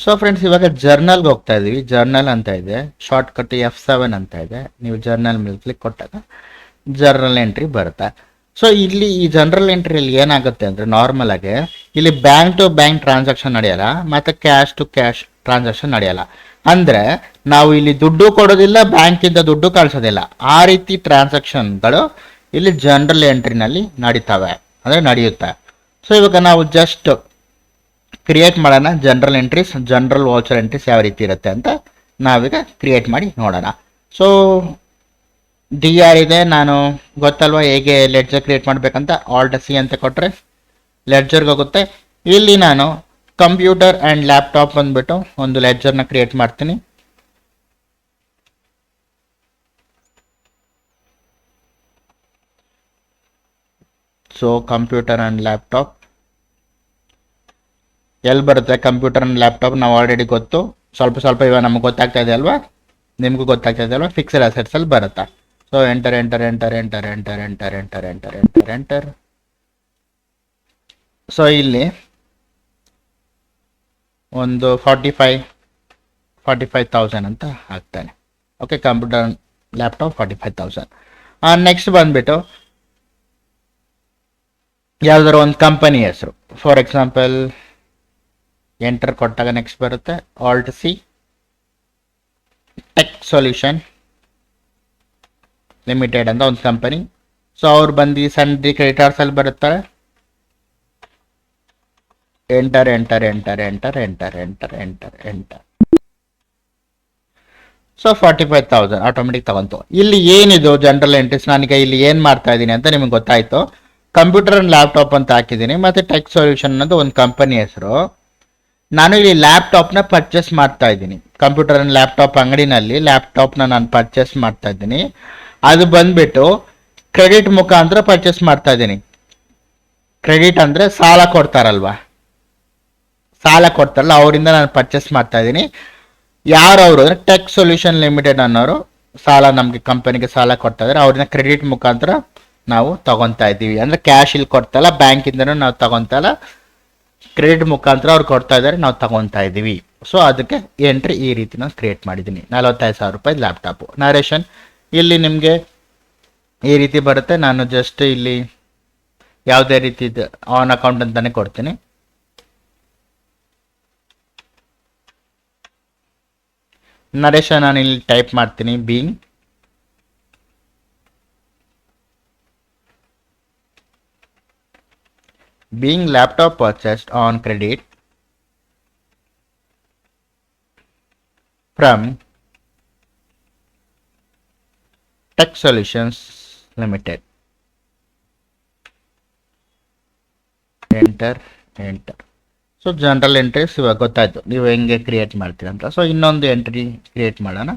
So friends, ಇವಾಗ ಜರ್ನಲ್ಗೆ ಹೋಗ್ತಾ ಇದೀವಿ. ಜರ್ನಲ್ ಅಂತ ಇದೆ, ಶಾರ್ಟ್ ಕಟ್ F7 ಅಂತ ಇದೆ. ನೀವು ಜರ್ನಲ್ ಮೇಲೆ ಕ್ಲಿಕ್ ಕೊಟ್ಟಾಗ ಜರ್ನಲ್ ಎಂಟ್ರಿ ಬರುತ್ತೆ. ಸೊ ಇಲ್ಲಿ ಈ ಜನರಲ್ ಎಂಟ್ರಿಯಲ್ಲಿ ಏನಾಗುತ್ತೆ ಅಂದರೆ, ನಾರ್ಮಲ್ ಆಗಿ ಇಲ್ಲಿ ಬ್ಯಾಂಕ್ ಟು ಬ್ಯಾಂಕ್ ಟ್ರಾನ್ಸಾಕ್ಷನ್ ನಡೆಯಲ್ಲ, ಮತ್ತು ಕ್ಯಾಶ್ ಟು ಕ್ಯಾಶ್ ಟ್ರಾನ್ಸಾಕ್ಷನ್ ನಡೆಯಲ್ಲ. ಅಂದರೆ ನಾವು ಇಲ್ಲಿ ದುಡ್ಡು ಕೊಡೋದಿಲ್ಲ, ಬ್ಯಾಂಕಿಂದ ದುಡ್ಡು ಕಳಿಸೋದಿಲ್ಲ. ಆ ರೀತಿ ಟ್ರಾನ್ಸಾಕ್ಷನ್ಗಳು ಇಲ್ಲಿ ಜನರಲ್ ಎಂಟ್ರಿನಲ್ಲಿ ನಡೀತವೆ, ಅಂದರೆ ನಡೆಯುತ್ತೆ. ಸೊ ಇವಾಗ ನಾವು ಜಸ್ಟ್ ಕ್ರಿಯೇಟ್ ಮಾಡೋಣ general entries, general voucher entries ಯಾವ ರೀತಿ ಇರುತ್ತೆ ಅಂತ ನಾವೀಗ ಕ್ರಿಯೇಟ್ ಮಾಡಿ ನೋಡೋಣ. ಸೊ DR ಇದೆ, ನಾನು ಗೊತ್ತಲ್ವಾ ಹೇಗೆ ಲೆಡ್ಜರ್ ಕ್ರಿಯೇಟ್ ಮಾಡಬೇಕಂತ. Alt+C ಅಂತ ಕೊಟ್ಟರೆ ಲೆಡ್ಜರ್ಗೆ ಹೋಗುತ್ತೆ. ಇಲ್ಲಿ ನಾನು ಕಂಪ್ಯೂಟರ್ ಆ್ಯಂಡ್ ಲ್ಯಾಪ್ಟಾಪ್ ಬಂದುಬಿಟ್ಟು ಒಂದು ಲೆಡ್ಜರ್ನ ಕ್ರಿಯೇಟ್ ಮಾಡ್ತೀನಿ. ಸೊ ಕಂಪ್ಯೂಟರ್ ಆ್ಯಂಡ್ ಲ್ಯಾಪ್ಟಾಪ್ ಎಲ್ಲಿ ಬರುತ್ತೆ? ಕಂಪ್ಯೂಟರ್ ಆ್ಯಂಡ್ ಲ್ಯಾಪ್ಟಾಪ್ ನಾವು ಆಲ್ರೆಡಿ ಗೊತ್ತು, ಸ್ವಲ್ಪ ಇವಾಗ ನಮಗೆ ಗೊತ್ತಾಗ್ತಾ ಇದೆ ಅಲ್ವಾ, ನಿಮಗೂ ಗೊತ್ತಾಗ್ತಾ ಇದೆ ಅಲ್ವಾ. ಫಿಕ್ಸ್ಡ್ ಅಸೆಟ್ಸಲ್ಲಿ ಬರುತ್ತಾ. So enter enter enter enter enter enter enter enter enter enter. So ಇಲ್ಲಿ ಒಂದು 45,000 ಅಂತ ಹಾಕ್ತಾನೆ. Okay, computer laptop 45,000. ನೆಕ್ಸ್ಟ್ ಬಂದುಬಿಟ್ಟು ಯಾವುದಾದ್ರು ಒಂದು ಕಂಪನಿ ಹೆಸರು, ಫಾರ್ ಎಕ್ಸಾಂಪಲ್ ಎಂಟರ್ ಕೊಟ್ಟಾಗ ನೆಕ್ಸ್ಟ್ ಬರುತ್ತೆ Alt+C, ಟೆಕ್ ಸೊಲ್ಯೂಷನ್ ಲಿಮಿಟೆಡ್ ಅಂತ ಒಂದು ಕಂಪನಿ. ಸೊ ಅವ್ರು ಬಂದು ಸಣ್ಣ ಕ್ರೆಡಿಟರ್ಸಲ್ಲಿ ಬರುತ್ತಾರೆ. Enter enter enter enter enter enter enter enter. So 45,000 automatic ತಗೊಂತು. ಇಲ್ಲಿ ಏನಿದು ಜನರಲ್ ಎಂಟ್ರೀಸ್, ನಾನೀಗ ಇಲ್ಲಿ ಏನು ಮಾಡ್ತಾ ಇದ್ದೀನಿ ಅಂತ ನಿಮಗೆ ಗೊತ್ತಾಯಿತು. ಕಂಪ್ಯೂಟರ್ ಆ್ಯಂಡ್ ಲ್ಯಾಪ್ಟಾಪ್ ಅಂತ ಹಾಕಿದ್ದೀನಿ, ಮತ್ತು ಟೆಕ್ ಸೊಲ್ಯೂಷನ್ ಅನ್ನೋದು ಒಂದು ಕಂಪನಿ ಹೆಸರು. ನಾನು ಇಲ್ಲಿ ಲ್ಯಾಪ್ಟಾಪ್ನ ಪರ್ಚೇಸ್ ಮಾಡ್ತಾ ಇದ್ದೀನಿ. ಕಂಪ್ಯೂಟರ್ ಆ್ಯಂಡ್ ಲ್ಯಾಪ್ಟಾಪ್ ಅಂಗಡಿನಲ್ಲಿ ಲ್ಯಾಪ್ಟಾಪ್ನ ನಾನು ಪರ್ಚೇಸ್ ಮಾಡ್ತಾ ಇದ್ದೀನಿ. ಅದು ಬಂದ್ಬಿಟ್ಟು ಕ್ರೆಡಿಟ್ ಮುಖಾಂತರ ಪರ್ಚೇಸ್ ಮಾಡ್ತಾ ಇದ್ದೀನಿ. ಕ್ರೆಡಿಟ್ ಅಂದರೆ ಸಾಲ ಕೊಡ್ತಾರಲ್ವಾ, ಸಾಲ ಕೊಡ್ತಾರಲ್ಲ ಅವರಿಂದ ನಾನು ಪರ್ಚೇಸ್ ಮಾಡ್ತಾ ಇದ್ದೀನಿ. ಯಾರವರು ಅಂದರೆ ಟೆಕ್ ಸೊಲ್ಯೂಷನ್ ಲಿಮಿಟೆಡ್ ಅನ್ನೋರು ಸಾಲ, ನಮಗೆ ಕಂಪನಿಗೆ ಸಾಲ ಕೊಡ್ತಾ ಇದ್ದಾರೆ. ಅವ್ರನ್ನ ಕ್ರೆಡಿಟ್ ಮುಖಾಂತರ ನಾವು ತಗೊತಾ ಇದ್ದೀವಿ. ಅಂದರೆ ಕ್ಯಾಶ್ ಇಲ್ಲಿ ಕೊಡ್ತಲ್ಲ, ಬ್ಯಾಂಕಿಂದನೂ ನಾವು ತಗೊತಾ ಇಲ್ಲ, ಕ್ರೆಡಿಟ್ ಮುಖಾಂತರ ಅವ್ರು ಕೊಡ್ತಾ ಇದ್ದಾರೆ, ನಾವು ತಗೊತಾ ಇದ್ದೀವಿ. ಸೊ ಅದಕ್ಕೆ ಎಂಟ್ರಿ ಈ ರೀತಿ ನಾನು ಕ್ರಿಯೇಟ್ ಮಾಡಿದ್ದೀನಿ. 45,000 ರೂಪಾಯಿ ಲ್ಯಾಪ್ಟಾಪು. ನರೇಷನ್ ಇಲ್ಲಿ ನಿಮಗೆ ಈ ರೀತಿ ಬರುತ್ತೆ. ನಾನು ಜಸ್ಟ್ ಇಲ್ಲಿ ಯಾವುದೇ ರೀತಿ ಆನ್ ಅಕೌಂಟ್ ಅಂತಾನೆ ಕೊಡ್ತೀನಿ. ನರೇಷನ್ ನಾನು ಇಲ್ಲಿ ಟೈಪ್ ಮಾಡ್ತೀನಿ, being laptop purchased on credit from Tech Solutions Limited. Enter enter. So general entries ಇವಾಗ ಗೊತ್ತಾಯ್ತು ನೀವು ಹೆಂಗೆ ಕ್ರಿಯೇಟ್ ಮಾಡ್ತೀರ ಅಂತ. ಸೊ ಇನ್ನೊಂದು ಎಂಟ್ರಿ ಕ್ರಿಯೇಟ್ ಮಾಡೋಣ.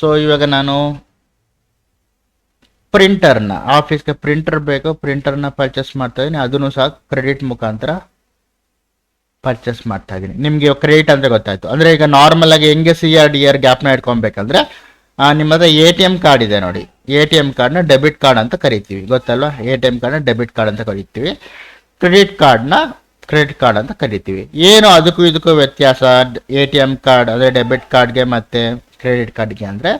ಸೊ ಇವಾಗ ನಾನು ಪ್ರಿಂಟರ್ನ, ಆಫೀಸ್ಗೆ ಪ್ರಿಂಟರ್ ಬೇಕು, ಪ್ರಿಂಟರ್ನ ಪರ್ಚೇಸ್ ಮಾಡ್ತಾ ಇದ್ದೀನಿ. ಅದನ್ನು ಸಹ ಕ್ರೆಡಿಟ್ ಮುಖಾಂತರ ಪರ್ಚೇಸ್ ಮಾಡ್ತಾ ಇದ್ದೀನಿ. ನಿಮಗೆ ಕ್ರೆಡಿಟ್ ಅಂದರೆ ಗೊತ್ತಾಯ್ತು. ಅಂದರೆ ಈಗ ನಾರ್ಮಲ್ ಆಗಿ ಹೆಂಗೆ CR/DR ಗ್ಯಾಪ್ನ ಇಟ್ಕೊಬೇಕಂದ್ರೆ, ನಿಮ್ಮ ಹತ್ರ ATM ಕಾರ್ಡ್ ಇದೆ ನೋಡಿ, ATM ಕಾರ್ಡ್ನ ಡೆಬಿಟ್ ಕಾರ್ಡ್ ಅಂತ ಕರಿತೀವಿ, ಗೊತ್ತಲ್ವಾ? ATM ಕಾರ್ಡ್ನ ಡೆಬಿಟ್ ಕಾರ್ಡ್ ಅಂತ ಕರಿತೀವಿ, ಕ್ರೆಡಿಟ್ ಕಾರ್ಡ್ನ ಕ್ರೆಡಿಟ್ ಕಾರ್ಡ್ ಅಂತ ಕರಿತೀವಿ. ಏನು ಅದಕ್ಕೂ ಇದಕ್ಕೂ ವ್ಯತ್ಯಾಸ ATM ಕಾರ್ಡ್ ಅಂದರೆ ಡೆಬಿಟ್ ಕಾರ್ಡ್ಗೆ ಮತ್ತು ಕ್ರೆಡಿಟ್ ಕಾರ್ಡ್ಗೆ ಅಂದರೆ,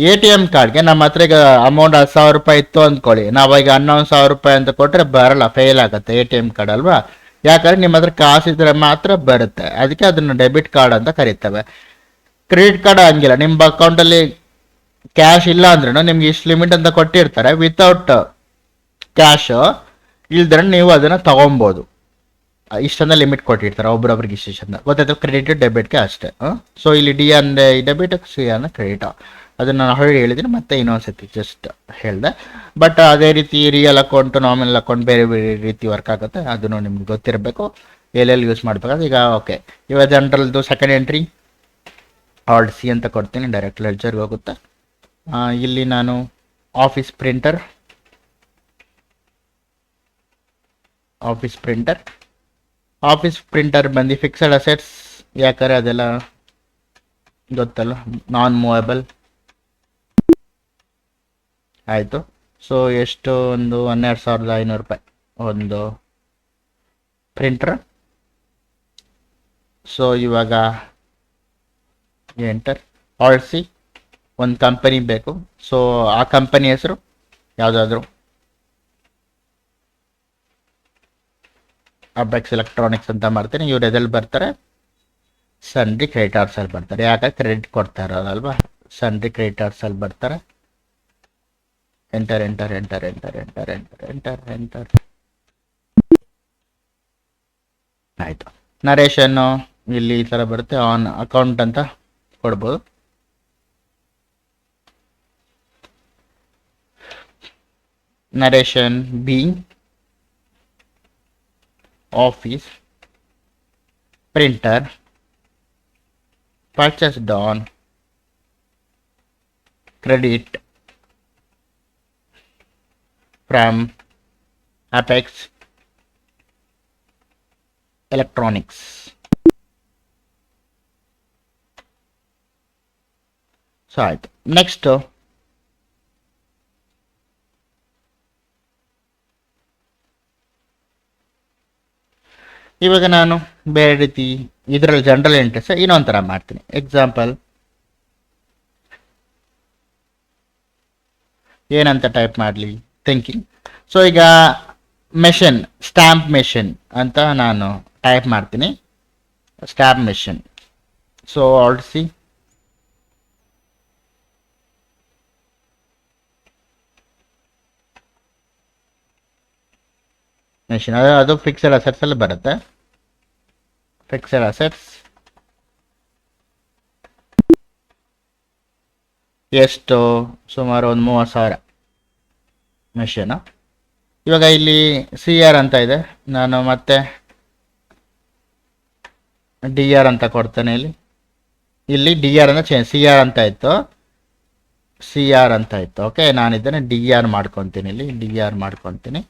ATM ಕಾರ್ಡ್ಗೆ ನಮ್ಮ ಹತ್ರ ಈಗ ಅಮೌಂಟ್ 10,000 ರೂಪಾಯಿ ಇತ್ತು ಅಂದ್ಕೊಳ್ಳಿ, ನಾವೀಗ 11,000 ರೂಪಾಯಿ ಅಂತ ಕೊಟ್ಟರೆ ಬರಲ್ಲ, ಫೇಲ್ ಆಗುತ್ತೆ ATM ಕಾರ್ಡ್ ಅಲ್ವಾ. ಯಾಕಂದರೆ ನಿಮ್ಮ ಹತ್ರ ಕಾಸಿದ್ರೆ ಮಾತ್ರ ಬರುತ್ತೆ, ಅದಕ್ಕೆ ಅದನ್ನು ಡೆಬಿಟ್ ಕಾರ್ಡ್ ಅಂತ ಕರೀತವೆ. ಕ್ರೆಡಿಟ್ ಕಾರ್ಡ್ ಹಂಗಿಲ್ಲ, ನಿಮ್ಮ ಅಕೌಂಟಲ್ಲಿ ಕ್ಯಾಶ್ ಇಲ್ಲ ಅಂದ್ರೂ ನಿಮ್ಗೆ ಇಷ್ಟು ಲಿಮಿಟ್ ಅಂತ ಕೊಟ್ಟಿರ್ತಾರೆ. ವಿತೌಟ್ ಕ್ಯಾಶು ಇಲ್ದ್ರೆ ನೀವು ಅದನ್ನು ತೊಗೊಬೋದು. ಇಷ್ಟಂದ ಲಿಮಿಟ್ ಕೊಟ್ಟಿರ್ತಾರೆ ಒಬ್ರೊಬ್ರಿಗೆ, ಇಷ್ಟಂದ ಗೊತ್ತಾಯ್ತು. ಕ್ರೆಡಿಟ್ ಡೆಬಿಟ್ಗೆ ಅಷ್ಟೇ. ಸೊ ಇಲ್ಲಿ D ಅಂದರೆ ಡೆಬಿಟ್, C ಅಂದರೆ ಕ್ರೆಡಿಟ್. ಅದನ್ನು ನಾನು ಆಲ್ರೆಡಿ ಹೇಳಿದ್ದೀನಿ, ಮತ್ತೆ ಇನ್ನೊಂದ್ಸತಿ ಜಸ್ಟ್ ಹೇಳಿದೆ. ಬಟ್ ಅದೇ ರೀತಿ ರಿಯಲ್ ಅಕೌಂಟು, ನಾಮಿನಲ್ ಅಕೌಂಟ್ ಬೇರೆ ಬೇರೆ ರೀತಿ ವರ್ಕ್ ಆಗುತ್ತೆ, ಅದನ್ನು ನಿಮ್ಗೆ ಗೊತ್ತಿರಬೇಕು ಎಲ್ಲೆಲ್ಲಿ ಯೂಸ್ ಮಾಡಬೇಕಾದ್ರೆ. ಈಗ ಓಕೆ, ಇವಾಗ ಜನರಲ್ದು ಸೆಕೆಂಡ್ ಎಂಟ್ರಿ Alt+C ಅಂತ ಕೊಡ್ತೀನಿ, ಡೈರೆಕ್ಟ್ ಲೆಡ್ಜರ್ಗೆ ಹೋಗುತ್ತೆ. ಇಲ್ಲಿ ನಾನು ಆಫೀಸ್ ಪ್ರಿಂಟರ್ ಬಂದು ಫಿಕ್ಸೆಡ್ ಅಸೆಟ್ಸ್, ಯಾಕಂದರೆ ಅದೆಲ್ಲ ಗೊತ್ತಲ್ಲ, ನಾನ್ ಮೂವೇಬಲ್ ಆಯಿತು. ಸೊ ಎಷ್ಟು, ಒಂದು 12,500 ರೂಪಾಯಿ ಒಂದು ಪ್ರಿಂಟರ್. ಸೊ ಇವಾಗ ಎಂಟರ್ ಆಲ್ಸಿ ಒಂದು ಕಂಪನಿ ಬೇಕು. ಸೊ ಆ ಕಂಪನಿ ಹೆಸರು ಯಾವುದಾದ್ರು ಅಬೆಕ್ಸ್ ಎಲೆಕ್ಟ್ರಾನಿಕ್ಸ್ ಅಂತ ಮಾಡ್ತೀನಿ. ಇವ್ರು ಎದಲ್ಲಿ ಬರ್ತಾರೆ, ಸನ್ರಿ ಕ್ರೆಡಿಟಾರ್ಸಲ್ಲಿ ಬರ್ತಾರೆ. ಯಾಕೆ ಕ್ರೆಡಿಟ್ ಕೊಡ್ತಾ ಇರೋದಲ್ವಾ, ಸನ್ರಿ ಕ್ರೆಡಿಟಾರ್ಸಲ್ಲಿ ಬರ್ತಾರೆ. Enter enter enter enter enter enter enter enter ಆಯಿತು. ನರೇಷನ್ನು ಇಲ್ಲಿ ಈ ಥರ ಬರುತ್ತೆ, ಆನ್ ಅಕೌಂಟ್ ಅಂತ ಕೊಡ್ಬೋದು. Narration being office printer purchased on credit from Apex Electronics. So ಆಯ್ತು. ನೆಕ್ಸ್ಟ್ ಇವಾಗ ನಾನು ಬೇರೆ ರೀತಿ ಇದರಲ್ಲಿ ಜನರಲ್ ಎಂಟ್ರೀಸ್ ಇನ್ನೊಂಥರ ಮಾಡ್ತೀನಿ. ಎಕ್ಸಾಂಪಲ್ ಏನಂತ ಟೈಪ್ ಮಾಡಲಿ, ಥಿಂಕಿಂಗ್. ಸೊ ಈಗ ಮೆಷಿನ್, ಸ್ಟ್ಯಾಂಪ್ ಮೆಷಿನ್ ಅಂತ ನಾನು ಟೈಪ್ ಮಾಡ್ತೀನಿ, ಸ್ಟ್ಯಾಂಪ್ ಮೆಷಿನ್. ಸೊ ಆಲ್ಸಿ ಮೆಷಿನ್, ಅದು ಫಿಕ್ಸೆಡ್ ಅಸೆಟ್ಸ್ ಅಲ್ಲಿ ಬರುತ್ತೆ. ಫಿಕ್ಸೆಡ್ ಅಸೆಟ್ಸ್ ಎಷ್ಟು, ಸುಮಾರು ಒಂದು 30,000 ಮೆಷಿನು. ಇವಾಗ ಇಲ್ಲಿ CR ಅಂತ ಇದೆ, ನಾನು ಮತ್ತೆ DR ಅಂತ ಕೊಡ್ತೇನೆ. ಇಲ್ಲಿ DR ಅಂತ ಚೇಂಜ್, CR ಅಂತ ಇತ್ತು, CR ಅಂತ ಇತ್ತು. ಓಕೆ, ನಾನು ಇದನ್ನು DR ಮಾಡ್ಕೊತೀನಿ. ಇಲ್ಲಿ DR ಮಾಡ್ಕೊತೀನಿ.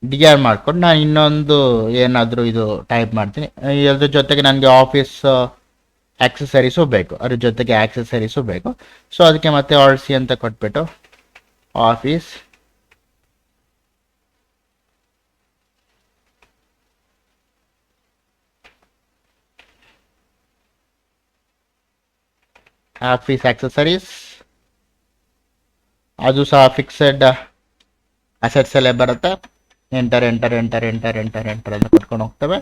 DR ಮಾಡ್ಕೊಂಡು ನಾನು ಇನ್ನೊಂದು ಏನಾದರೂ ಇದು ಟೈಪ್ ಮಾಡ್ತೀನಿ. ಅದ್ರ ಜೊತೆಗೆ ನನಗೆ ಆಫೀಸ್ ಆಕ್ಸೆಸರೀಸು ಬೇಕು, ಅದ್ರ ಜೊತೆಗೆ ಆಕ್ಸೆಸರೀಸು ಬೇಕು. ಸೊ ಅದಕ್ಕೆ ಮತ್ತೆ ಆಲ್ಸಿ ಅಂತ ಕೊಟ್ಬಿಟ್ಟು ಆಫೀಸ್ ಆಕ್ಸೆಸರೀಸ್, ಅದು ಸಹ ಫಿಕ್ಸೆಡ್ ಅಸೆಟ್ಸ್ ಅಲ್ಲೇ ಬರುತ್ತೆ. Enter enter enter enter enter enter ಅಂತ ಕೊಟ್ಕೊಂಡು ಹೋಗ್ತವೆ.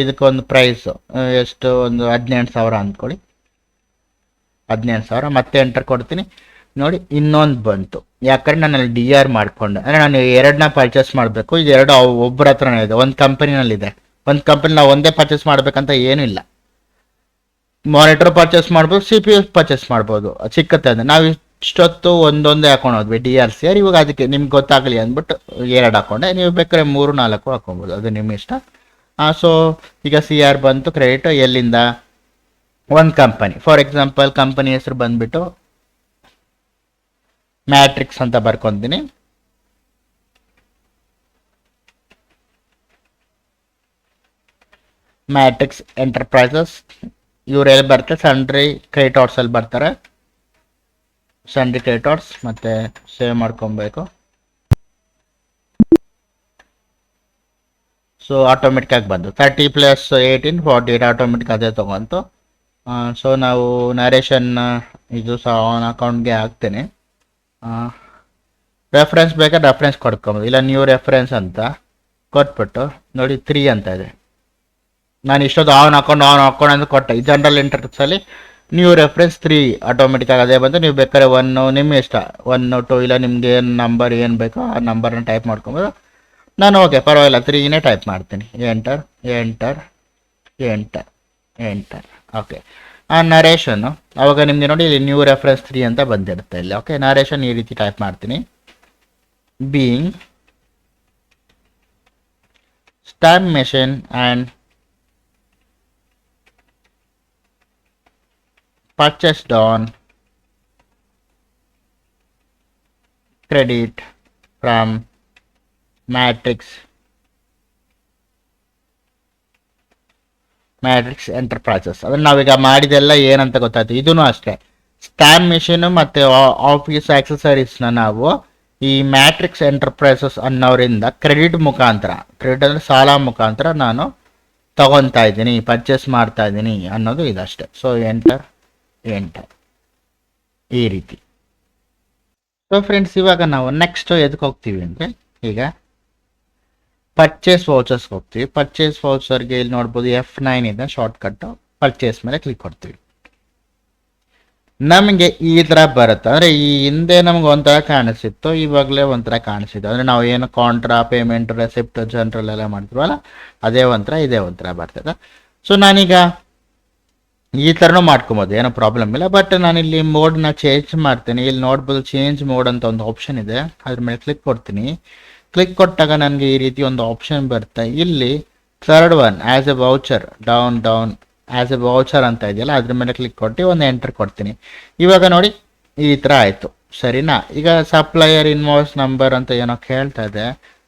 ಇದಕ್ಕೊಂದು ಪ್ರೈಸು ಎಷ್ಟು, ಒಂದು 18,000 ಅಂದ್ಕೊಳ್ಳಿ, 18,000. ಮತ್ತೆ ಎಂಟರ್ ಕೊಡ್ತೀನಿ. ನೋಡಿ ಇನ್ನೊಂದು ಬಂತು, ಯಾಕಂದ್ರೆ ನಾನು ಅಲ್ಲಿ DR ಮಾಡಿಕೊಂಡೆ. ಅಂದರೆ ನಾನು ಎರಡನ್ನ ಪರ್ಚೇಸ್ ಮಾಡಬೇಕು. ಇದು ಎರಡು ಒಬ್ಬರ ಹತ್ರನೇ ಇದೆ, ಒಂದು ಕಂಪನಿನಲ್ಲಿದೆ. ಒಂದು ಕಂಪನಿ ನಾವು ಒಂದೇ ಪರ್ಚೇಸ್ ಮಾಡಬೇಕಂತ ಏನೂ ಇಲ್ಲ. ಮಾನಿಟರ್ ಪರ್ಚೇಸ್ ಮಾಡ್ಬೋದು, CPU ಪರ್ಚೇಸ್ ಮಾಡ್ಬೋದು, ಸಿಕ್ಕತ್ತೆ. ಅಂದರೆ ನಾವು ಇಷ್ಟೊತ್ತು ಒಂದೊಂದೇ ಹಾಕೊಂಡೋದ್ವಿ DRCR. ಇವಾಗ ಅದಕ್ಕೆ ನಿಮ್ಗೆ ಗೊತ್ತಾಗಲಿ ಅಂದ್ಬಿಟ್ಟು 2 ಹಾಕೊಂಡೆ. ನೀವು ಬೇಕಾದ್ರೆ 3-4 ಹಾಕೊಬೋದು, ಅದು ನಿಮ್ಮ ಇಷ್ಟ. ಸೊ ಈಗ CR ಬಂತು, ಕ್ರೆಡಿಟ್ ಎಲ್ಲಿಂದ, ಒಂದು ಕಂಪನಿ. ಫಾರ್ ಎಕ್ಸಾಂಪಲ್ ಕಂಪನಿ ಹೆಸರು ಬಂದ್ಬಿಟ್ಟು ಮ್ಯಾಟ್ರಿಕ್ಸ್ ಅಂತ ಬರ್ಕೊತೀನಿ. Matrix enterprises. ಇವ್ರು ಎಲ್ಲಿ ಬರ್ತಾರೆ, ಸನ್ರಿ ಕ್ರೆಡಿಟಾರ್ಸ್ ಅಲ್ಲಿ ಬರ್ತಾರೆ. ಸನ್ರಿ ಕ್ರೆಡಿಟಾರ್ಸ್ ಮತ್ತೆ ಸೇವ್ ಮಾಡ್ಕೊಬೇಕು. ಸೊ ಆಟೋಮೆಟಿಕ್ ಆಗಿ ಬಂದು 30 + 18 48 ಆಟೋಮೆಟಿಕ್ ಅದೇ ತೊಗೊಂತು. ಸೊ ನಾವು ನರೇಷನ್ ಇದು ಸಹ ಆನ್ ಅಕೌಂಟ್ಗೆ ಹಾಕ್ತೇನೆ. ರೆಫರೆನ್ಸ್ ಬೇಕಾದ್ರೆ ರೆಫರೆನ್ಸ್ ಕೊಡ್ಕೊಬೋದು, ಇಲ್ಲ ನ್ಯೂ ರೆಫರೆನ್ಸ್ ಅಂತ ಕೊಟ್ಬಿಟ್ಟು ನೋಡಿ 3 ಅಂತ ಇದೆ. ನಾನು ಇಷ್ಟೊಂದು ಆನ್ ಅಕೌಂಟ್ ಅಂತ ಕೊಟ್ಟೆ. ಈ ಜನರಲ್ ಎಂಟ್ರೀಸಲ್ಲಿ ನ್ಯೂ ರೆಫರೆನ್ಸ್ 3 ಆಟೋಮೆಟಿಕ್ ಆಗಿ ಅದೇ ಬಂದು. ನೀವು ಬೇಕಾದ್ರೆ 1 ನಿಮ್ಮ ಇಷ್ಟ, 1 2 ಇಲ್ಲ ನಿಮ್ಗೆ ಏನು ನಂಬರ್ ಏನು ಬೇಕೋ ಆ ನಂಬರ್ನ ಟೈಪ್ ಮಾಡ್ಕೊಬೋದು. ನಾನು ಓಕೆ ಪರವಾಗಿಲ್ಲ 3ನೇ ಟೈಪ್ ಮಾಡ್ತೀನಿ. Enter enter enter enter. Okay, ಆ ನರೇಷನ್ನು ಅವಾಗ ನಿಮಗೆ ನೋಡಿ ಇಲ್ಲಿ ನ್ಯೂ ರೆಫರೆನ್ಸ್ 3 ಅಂತ ಬಂದಿರುತ್ತೆ ಇಲ್ಲಿ. ಓಕೆ, ನರೇಷನ್ ಈ ರೀತಿ ಟೈಪ್ ಮಾಡ್ತೀನಿ. Being stamp machine and purchased on credit from Matrix Enterprises. ಅದನ್ನು ನಾವೀಗ ಮಾಡಿದೆಲ್ಲ ಏನಂತ ಗೊತ್ತಾಯ್ತು. ಇದೂ ಅಷ್ಟೇ, ಸ್ಟ್ಯಾಂಪ್ ಮೆಷಿನ್ ಮತ್ತು ಆಫೀಸ್ ಆಕ್ಸೆಸರೀಸ್ನ ನಾವು ಈ ಮ್ಯಾಟ್ರಿಕ್ಸ್ ಎಂಟರ್ಪ್ರೈಸಸ್ ಅನ್ನೋರಿಂದ ಕ್ರೆಡಿಟ್ ಮುಖಾಂತರ, ಕ್ರೆಡಿಟ್ ಅಂದರೆ ಸಾಲ ಮುಖಾಂತರ ನಾನು ತಗೊತಾ ಇದ್ದೀನಿ, ಪರ್ಚೇಸ್ ಮಾಡ್ತಾ ಇದ್ದೀನಿ ಅನ್ನೋದು ಇದಷ್ಟೇ. ಸೊ ಎಂಟರ್ ಎಂಟರ್ ಈ ರೀತಿ. ಸೊ ಫ್ರೆಂಡ್ಸ್, ಇವಾಗ ನಾವು ನೆಕ್ಸ್ಟ್ ಎದಕ್ಕೆ ಹೋಗ್ತೀವಿ ಅಂದರೆ, ಈಗ ಪರ್ಚೇಸ್ ವೌಚರ್ಸ್ಗೆ ಹೋಗ್ತೀವಿ. ಪರ್ಚೇಸ್ ವೌಚರ್ಗೆ ಇಲ್ಲಿ ನೋಡ್ಬೋದು F9 ಇದೆ ಶಾರ್ಟ್ಕಟ್ಟು. ಪರ್ಚೇಸ್ ಮೇಲೆ ಕ್ಲಿಕ್ ಕೊಡ್ತೀವಿ. ನಮಗೆ ಈ ಥರ ಬರುತ್ತೆ. ಅಂದರೆ ಈ ಹಿಂದೆ ನಮ್ಗೆ ಒಂಥರ ಕಾಣಿಸಿತ್ತು, ಇವಾಗಲೇ ಒಂಥರ ಕಾಣಿಸಿತ್ತು. ಅಂದರೆ ನಾವು ಏನು ಕಾಂಟ್ರಾ, ಪೇಮೆಂಟ್, ರೆಸಿಪ್ಟ್, ಜನರಲ್ ಎಲ್ಲ ಮಾಡ್ತೀವಲ್ಲ, ಅದೇ ಒಂಥರ ಇದೇ ಒಂಥರ ಬರ್ತದೆ. ಸೊ ನಾನೀಗ ಈ ಥರನೂ ಮಾಡ್ಕೊಬೋದು, ಏನೋ ಪ್ರಾಬ್ಲಮ್ ಇಲ್ಲ. ಬಟ್ ನಾನಿಲ್ಲಿ ಮೋಡ್ನ ಚೇಂಜ್ ಮಾಡ್ತೀನಿ. ಇಲ್ಲಿ ನೋಡ್ಬೋದು ಚೇಂಜ್ ಮೋಡ್ ಅಂತ ಒಂದು ಆಪ್ಷನ್ ಇದೆ, ಅದ್ರ ಮೇಲೆ ಕ್ಲಿಕ್ ಕೊಡ್ತೀನಿ. ಕ್ಲಿಕ್ ಕೊಟ್ಟಾಗ ನನಗೆ ಈ ರೀತಿ ಒಂದು ಆಪ್ಷನ್ ಬರುತ್ತೆ. ಇಲ್ಲಿ third one as A voucher, down as A voucher ಅಂತ ಇದೆಯಲ್ಲ, ಅದ್ರ ಮೇಲೆ ಕ್ಲಿಕ್ ಕೊಟ್ಟು ಒಂದು ಎಂಟರ್ ಕೊಡ್ತೀನಿ. ಇವಾಗ ನೋಡಿ ಈ ಥರ ಆಯಿತು, ಸರಿನಾ? ಈಗ ಸಪ್ಲೈಯರ್ ಇನ್ವಾಯ್ಸ್ ನಂಬರ್ ಅಂತ ಏನೋ ಕೇಳ್ತಾ ಇದೆ.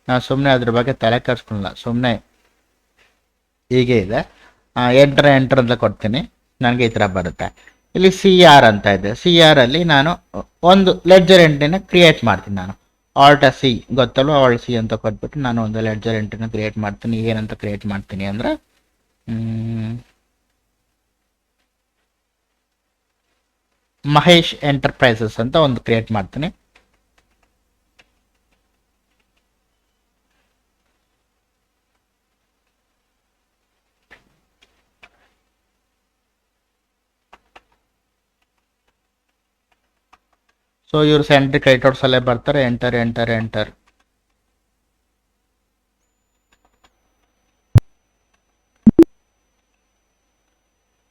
ನಾನು ಸುಮ್ಮನೆ ಅದ್ರ ಬಗ್ಗೆ ತಲೆ ಕೆಡಿಸ್ಕೊಳ್ಳಲ್ಲ, ಸುಮ್ಮನೆ ಹೀಗೆ ಇದೆ. ಎಂಟರ್ ಅಂತ ಕೊಡ್ತೀನಿ, ನನಗೆ ಈ ಥರ ಬರುತ್ತೆ. ಇಲ್ಲಿ CR ಅಂತ ಇದೆ. CR ಅಲ್ಲಿ ನಾನು ಒಂದು ಲೆಡ್ಜರ್ ಎಂಟ್ರಿನ ಕ್ರಿಯೇಟ್ ಮಾಡ್ತೀನಿ. ನಾನು Alt+C ಗೊತ್ತಲ್ವ, Alt+C ಅಂತ ಕೊಟ್ಬಿಟ್ಟು ನಾನು ಒಂದು ಲೆಡ್ಜರ್ ಎಂಟ್ರಿನ ಕ್ರಿಯೇಟ್ ಮಾಡ್ತೀನಿ. ಏನಂತ ಕ್ರಿಯೇಟ್ ಮಾಡ್ತೀನಿ ಅಂದರೆ ಮಹೇಶ್ ಎಂಟರ್ಪ್ರೈಸಸ್ ಅಂತ ಒಂದು ಕ್ರಿಯೇಟ್ ಮಾಡ್ತೀನಿ. ಸೊ ಇವರು ಸೆಂಟ್ರಿ ಕ್ರೆಡಿಟರ್ಸ್ ಅಲ್ಲೇ ಬರ್ತಾರೆ. ಎಂಟರ್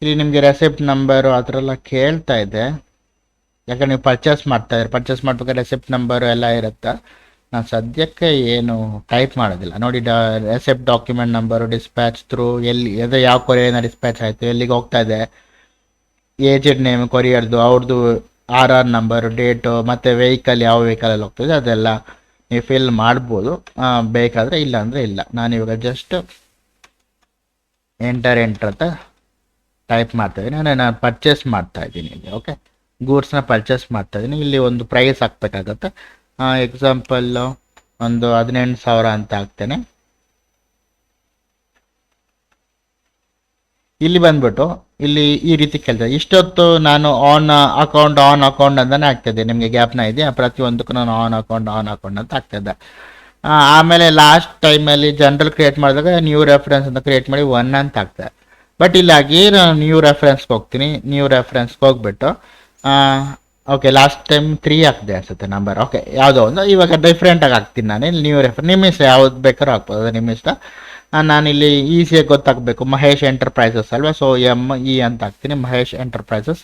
ಇಲ್ಲಿ ನಿಮಗೆ ರೆಸಿಪ್ಟ್ ನಂಬರು ಆ ಥರ ಎಲ್ಲ ಕೇಳ್ತಾ ಇದೆ. ಯಾಕಂದ್ರೆ ನೀವು ಪರ್ಚೇಸ್ ಮಾಡ್ಬೇಕಾದ್ರೆ ರೆಸಿಪ್ಟ್ ನಂಬರು ಎಲ್ಲ ಇರುತ್ತೆ. ನಾನು ಸದ್ಯಕ್ಕೆ ಏನು ಟೈಪ್ ಮಾಡೋದಿಲ್ಲ. ನೋಡಿ, receipt document number, dispatch through, ಎಲ್ಲಿ ಯಾವ ಕೊರಿಯರ್ನ ಡಿಸ್ಪ್ಯಾಚ್ ಆಯಿತು, ಎಲ್ಲಿಗೆ ಹೋಗ್ತಾ ಇದೆ, ಏಜೆಂಟ್ ನೇಮ್ ಕೊರಿಯರ್ದು, ಅವ್ರದ್ದು RR ನಂಬರು, ಡೇಟು, ಮತ್ತು ವೆಹಿಕಲ್ ಯಾವ ವೆಹಿಕಲಲ್ಲಿ ಹೋಗ್ತದೆ ಅದೆಲ್ಲ ನೀವು ಫಿಲ್ ಮಾಡ್ಬೋದು ಬೇಕಾದರೆ. ಇಲ್ಲ ಅಂದರೆ ಇಲ್ಲ. ನಾನಿವಾಗ ಜಸ್ಟ್ ಎಂಟರ್ ಅಂತ ಟೈಪ್ ಮಾಡ್ತಾಯಿದ್ದೀನಿ. ನಾನು ಪರ್ಚೇಸ್ ಮಾಡ್ತಾಯಿದ್ದೀನಿ ಇಲ್ಲಿ. ಓಕೆ, ಗೂಡ್ಸ್ನ ಪರ್ಚೇಸ್ ಮಾಡ್ತಾಯಿದ್ದೀನಿ. ಇಲ್ಲಿ ಒಂದು ಪ್ರೈಸ್ ಹಾಕ್ಬೇಕಾಗತ್ತೆ. ಎಕ್ಸಾಂಪಲ್ಲು ಒಂದು 18,000 ಅಂತ ಹಾಕ್ತೇನೆ. ಇಲ್ಲಿ ಬಂದ್ಬಿಟ್ಟು ಇಲ್ಲಿ ಈ ರೀತಿ ಕೇಳ್ತದೆ. ಇಷ್ಟೊತ್ತು ನಾನು ಆನ್ ಅಕೌಂಟ್ ಅಂತಾನೆ ಆಗ್ತದೆ. ನಿಮಗೆ ಗ್ಯಾಪ್ನ ಇದೆಯಾ? ಪ್ರತಿಯೊಂದಕ್ಕೂ ನಾನು ಆನ್ ಅಕೌಂಟ್ ಅಂತ ಆಗ್ತದೆ. ಆಮೇಲೆ ಲಾಸ್ಟ್ ಟೈಮಲ್ಲಿ ಜನರಲ್ ಕ್ರಿಯೇಟ್ ಮಾಡಿದಾಗ ನ್ಯೂ ರೆಫರೆನ್ಸ್ ಅಂತ ಕ್ರಿಯೇಟ್ ಮಾಡಿ 1 ಅಂತ ಆಗ್ತದೆ. ಬಟ್ ಇಲ್ಲಾಗಿ ನಾನು ನ್ಯೂ ರೆಫರೆನ್ಸ್ಗೆ ಹೋಗ್ತೀನಿ. ನ್ಯೂ ರೆಫರೆನ್ಸ್ಗೆ ಹೋಗ್ಬಿಟ್ಟು ಓಕೆ, ಲಾಸ್ಟ್ ಟೈಮ್ 3 ಹಾಕಿದೆ ಅನ್ಸುತ್ತೆ ನಂಬರ್. ಓಕೆ, ಯಾವುದೋ ಒಂದು ಇವಾಗ ಡಿಫ್ರೆಂಟಾಗಿ ಹಾಕ್ತೀನಿ ನಾನು. ಇಲ್ಲಿ ನ್ಯೂ ನಿಮ್ಮ ಇಷ್ಟ, ಯಾವ್ದು ಬೇಕಾದ್ರೂ ಹಾಕ್ಬೋದು, ನಿಮ್ಮ ಇಷ್ಟ. ನಾನಿಲ್ಲಿ ಈಸಿಯಾಗಿ ಗೊತ್ತಾಗಬೇಕು, ಮಹೇಶ್ ಎಂಟರ್ಪ್ರೈಸಸ್ ಅಲ್ವಾ. ಸೊ ME ಅಂತ ಹಾಕ್ತೀನಿ, ಮಹೇಶ್ ಎಂಟರ್ಪ್ರೈಸಸ್.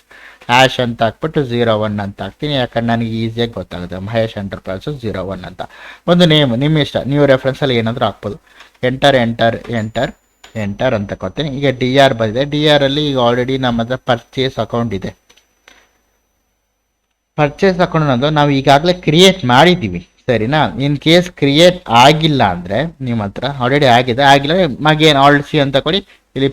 ಹ್ಯಾಶ್ ಅಂತ ಹಾಕ್ಬಿಟ್ಟು 01 ಅಂತ ಹಾಕ್ತೀನಿ. ಯಾಕಂದ್ರೆ ನನಗೆ ಈಸಿಯಾಗಿ ಗೊತ್ತಾಗುತ್ತೆ, ಮಹೇಶ್ ಎಂಟರ್ಪ್ರೈಸಸ್ 01 ಅಂತ ಒಂದು ನೇಮ್. ನಿಮ್ಮ ಇಷ್ಟ, ನ್ಯೂ ರೆಫರೆನ್ಸಲ್ಲಿ ಏನಾದರೂ ಹಾಕ್ಬೋದು. ಎಂಟರ್ ಅಂತ ಕೊಡ್ತೀನಿ. ಈಗ DR ಬಂದಿದೆ. DR ಅಲ್ಲಿ ಈಗ ಆಲ್ರೆಡಿ ನಮ್ಮ ಹತ್ರ ಪರ್ಚೇಸ್ ಅಕೌಂಟ್ ಇದೆ. ಪರ್ಚೇಸ್ ಅಕೌಂಟ್ ಅನ್ನೋದು ನಾವು ಈಗಾಗಲೇ ಕ್ರಿಯೇಟ್ ಮಾಡಿದ್ದೀವಿ, ಸರಿನಾ? ಇನ್ ಕೇಸ್ ಕ್ರಿಯೇಟ್ ಆಗಿಲ್ಲ ಅಂದರೆ ನಿಮ್ಮ ಹತ್ರ ಆಲ್ರೆಡಿ ಆಗಿಲ್ಲ ಮಗೇನು Alt+C ಅಂತ ಕೊಡಿ. ಇಲ್ಲಿ